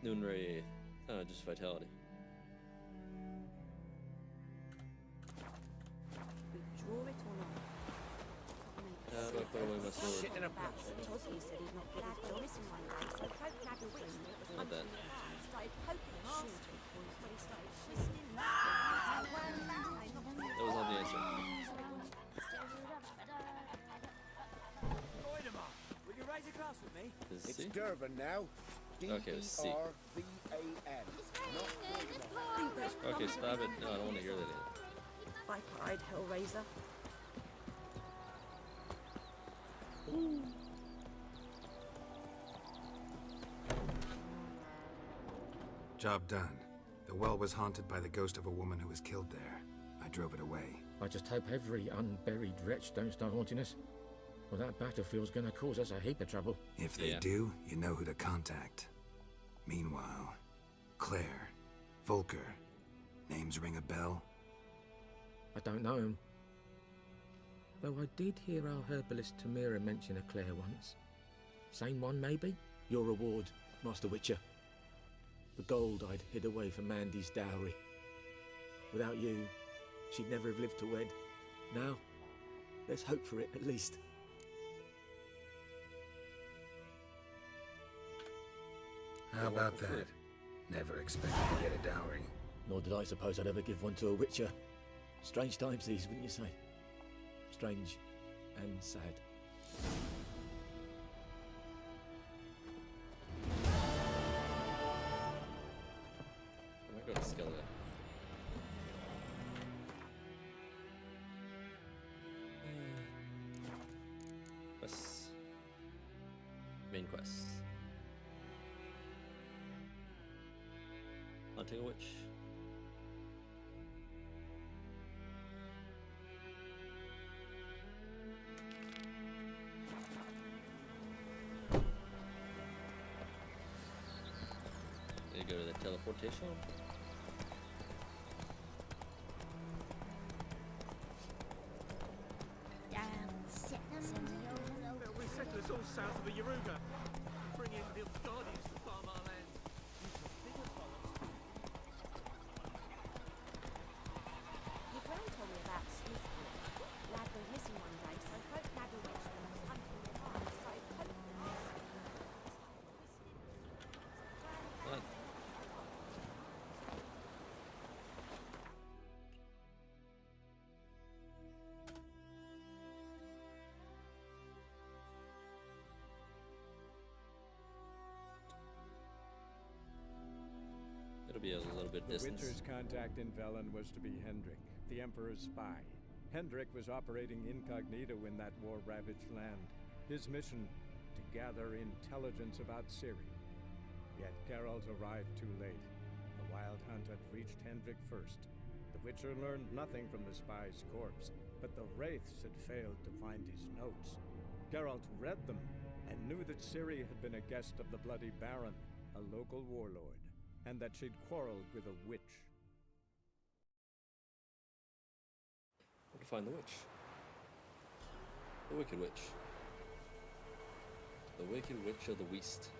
Noon ray, just vitality. Withdraw it or not? How do I put away my sword? Tosley said he'd not get his job missing one day, so Pope nagged a witch that was Not that. started poking him after when he started twisting That was not the answer. Will you raise a glass with me? Is it It's C? Durban now. Okay, it was C. D-E-R-V-A-N. Okay, stop it. No, I don't want to hear that either. Viper-eyed Hellraiser. Job done. The well was haunted by the ghost of a woman who was killed there. I drove it away. I just hope every unburied wretch don't start haunting us. Well, that battlefield's gonna cause us a heap of trouble. If they do, you know who to contact. Meanwhile, Claire, Volker, names ring a bell? I don't know him. Though I did hear our herbalist Tamira mention a Claire once. Same one, maybe? Your reward, Master Witcher. The gold I'd hid away for Mandy's dowry. Without you, she'd never have lived to wed. Now, there's hope for it, at least. How about that? Never expected to get a dowry. Nor did I suppose I'd ever give one to a Witcher. Strange times these, wouldn't you say? Strange and sad. I might go to Skeleton. Quests. Main quests. Hunting a witch. Need to go to the teleportation. We settlers all south of the Yaruga. Bring in the guardians to farm our land. Your grand told me about Smithfield. Lad was missing one day, so Pope nagged a witch that was hunting the farm and started poking him. What? It'll be a little bit The distance. Witcher's contact in Velen was to be Hendrik, the Emperor's spy. Hendrik was operating incognito in that war-ravaged land. His mission, to gather intelligence about Ciri. Yet Geralt arrived too late. The Wild Hunt had reached Hendrik first. The Witcher learned nothing from the spy's corpse, but the Wraiths had failed to find his notes. Geralt read them and knew that Ciri had been a guest of the Bloody Baron, a local warlord, and that she'd quarreled with a witch. Where to find the witch? The Wicked Witch. The Wicked Witch of the West.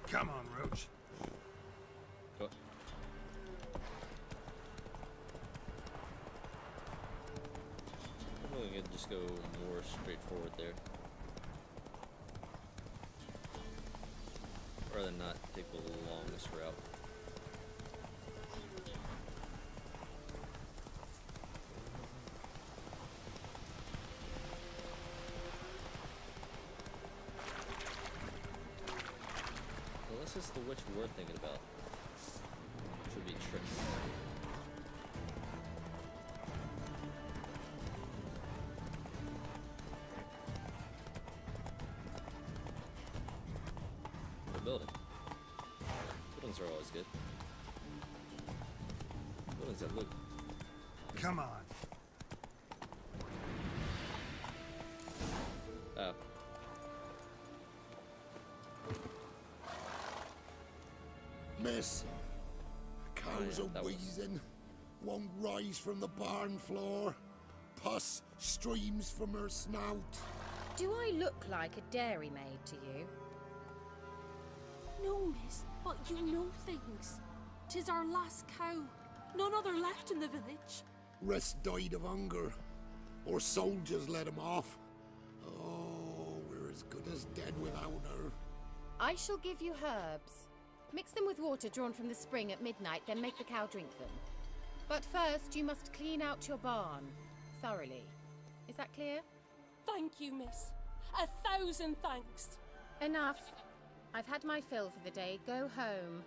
Come on, Roach. Oh. I'm probably gonna just go more straightforward there. Rather than not take the longest route. Unless it's the witch we're thinking about. Should be Triss. The building. Buildings are always good. Buildings that loot. Come on. Oh. Miss, cows Oh, yeah, are wheezing, won't rise from the barn floor. Pus streams from her snout. Do I look like a dairymaid to you? No, miss, but you know things. 'Tis our last cow. None other left in the village. Rest died of hunger, or soldiers let him off. Oh, we're as good as dead without her. I shall give you herbs. Mix them with water drawn from the spring at midnight, then make the cow drink them. But first, you must clean out your barn thoroughly. Is that clear? Thank you, miss. 1,000 thanks. Enough. I've had my fill for the day. Go home.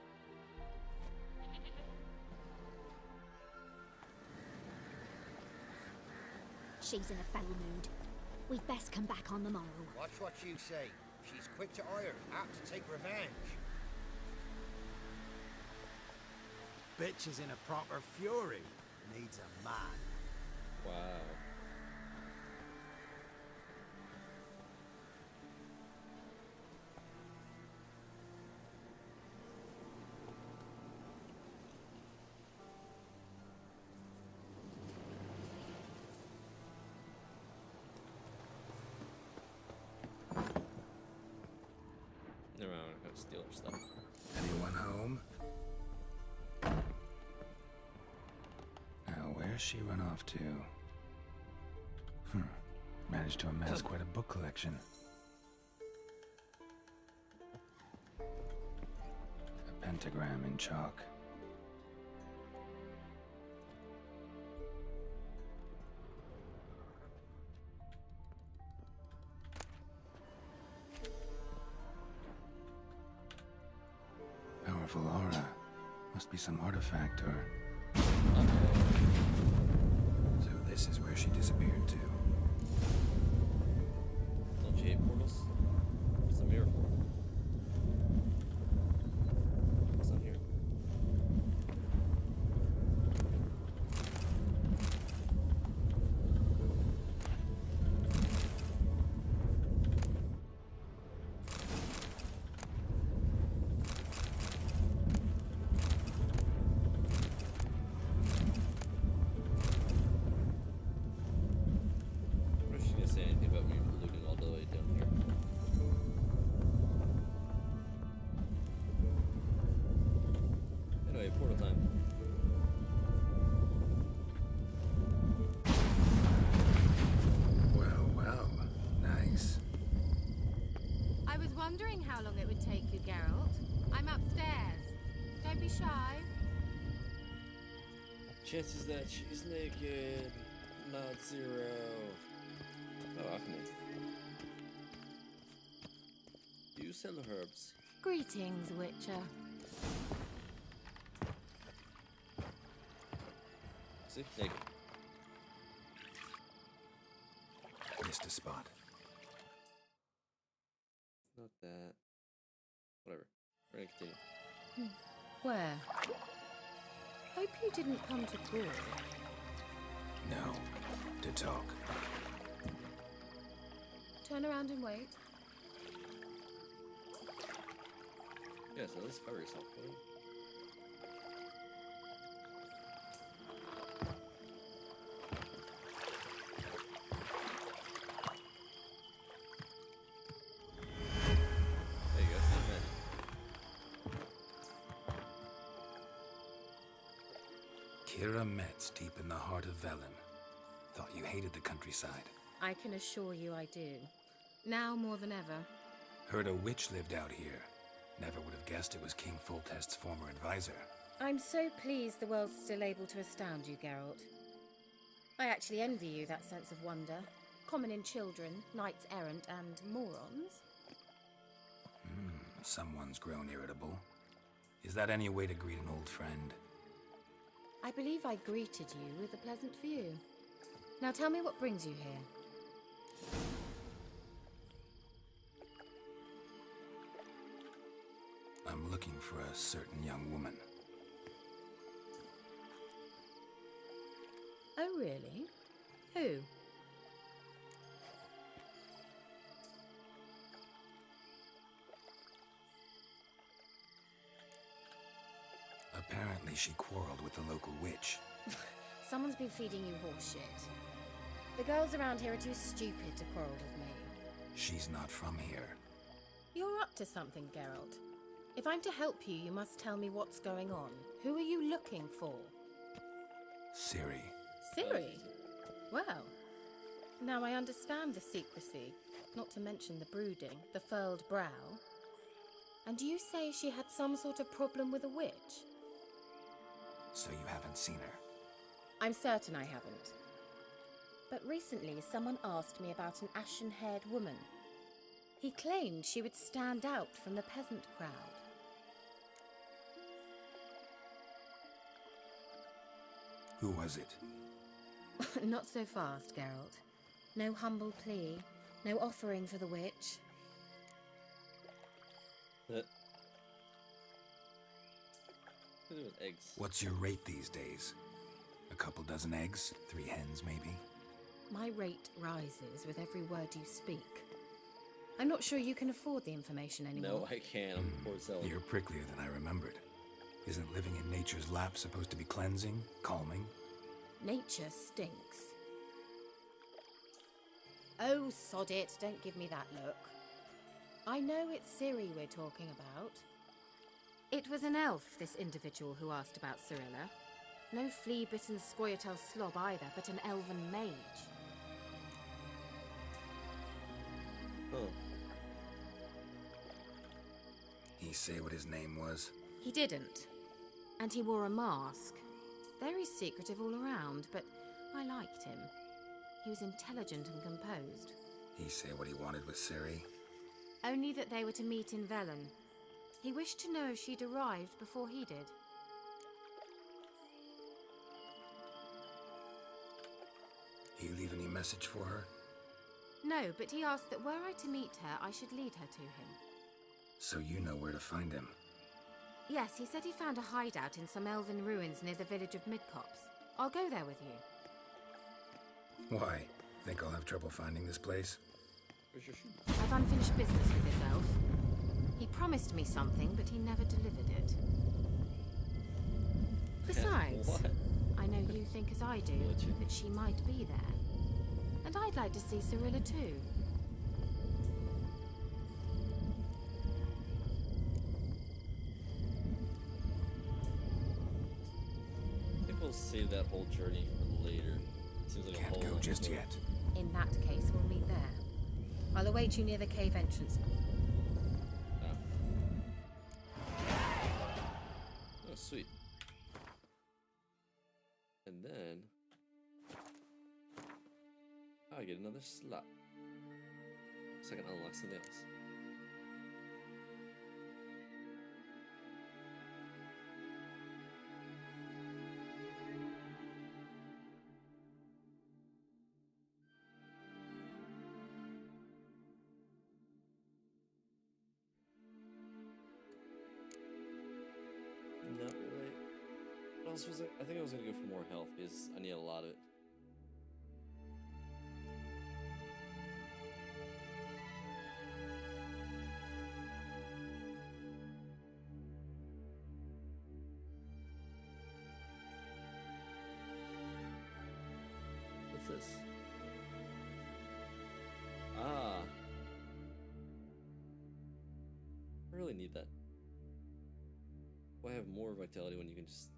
She's in a foul mood. We'd best come back on the morrow. Watch what you say. She's quick to ire, apt to take revenge. Bitch is in a proper fury. Needs a man. Wow. Never mind, I'm gonna steal her stuff. Anyone home? Now, where's she run off to? Managed to amass quite a book collection. A pentagram in chalk. Powerful aura. Must be some artifact or... So this is where she disappeared to. Don't you hate portals? It's a mirror portal. What's on here? What if she didn't say anything about me looting all the way down here? Anyway, portal time. Well, well. Nice. I was wondering how long it would take you, Geralt. I'm upstairs. Don't be shy. Chances that she's naked, not 0. Oh, alchemy. Do you sell herbs? Greetings, Witcher. See? Naked. Missed a spot. that. Whatever. We're gonna continue. Where? Hope you didn't come to Gaul. No. To talk. Turn around and wait. Yeah, so let's cover yourself, buddy. There you go, see you, Kira Metz, deep in the heart of Velen. Thought you hated the countryside. I can assure you I do. Now more than ever. Heard a witch lived out here. Never would have guessed it was King Foltest's former advisor. I'm so pleased the world's still able to astound you, Geralt. I actually envy you that sense of wonder. Common in children, knights errant, and morons. Someone's grown irritable. Is that any way to greet an old friend? I believe I greeted you with a pleasant view. Now tell me what brings you here. I'm looking for a certain young woman. Oh, really? Who? Apparently she quarreled with the local witch. Someone's been feeding you horseshit. The girls around here are too stupid to quarrel with me. She's not from here. You're up to something, Geralt. If I'm to help you, you must tell me what's going on. Who are you looking for? Ciri. Ciri? Well, now I understand the secrecy, not to mention the brooding, the furled brow. And you say she had some sort of problem with a witch? So you haven't seen her? I'm certain I haven't. But recently, someone asked me about an ashen-haired woman. He claimed she would stand out from the peasant crowd. Who was it? Not so fast, Geralt. No humble plea, no offering for the witch. With eggs. What's your rate these days? A couple dozen eggs? 3 hens, maybe? My rate rises with every word you speak. I'm not sure you can afford the information anymore. No, I can't. I'm poor Zelda. You're pricklier than I remembered. Isn't living in nature's lap supposed to be cleansing, calming? Nature stinks. Oh, sod it. Don't give me that look. I know it's Ciri we're talking about. It was an elf, this individual who asked about Cirilla. No flea-bitten Scoia'tael slob either, but an elven mage. Oh. He say what his name was? He didn't. And he wore a mask. Very secretive all around, but I liked him. He was intelligent and composed. He say what he wanted with Ciri? Only that they were to meet in Velen. He wished to know if she'd arrived before he did. He leave any message for her? No, but he asked that were I to meet her, I should lead her to him. So you know where to find him? Yes, he said he found a hideout in some elven ruins near the village of Midcopse. I'll go there with you. Why? Think I'll have trouble finding this place? I've unfinished business with this elf. He promised me something, but he never delivered it. Besides, What? I know you think as I do, that she might be there. And I'd like to see Cirilla too. I think we'll save that whole journey for later. Seems like Can't a whole go just story. yet. In that case, we'll meet there. I'll await you near the cave entrance. Oh, sweet. And then I get another slot. So I can unlock something else. I think I was gonna go for more health because I need a lot of it. What's this? Ah. I really need that. Why have more vitality when you can just...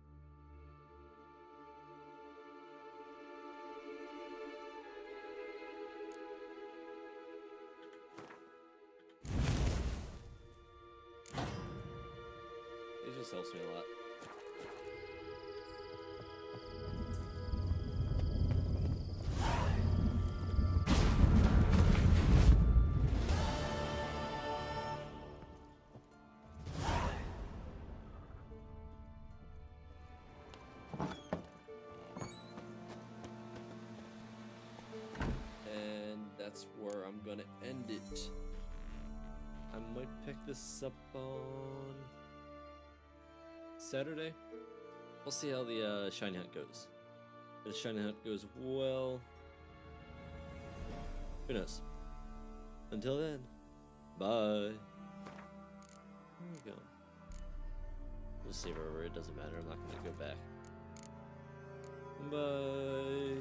It just helps me a lot. That's where I'm gonna end it. I might pick this up on Saturday. We'll see how the shiny hunt goes. If the shiny hunt goes well, who knows? Until then, bye. There we go. We'll save over. It doesn't matter. I'm not gonna go back. Bye.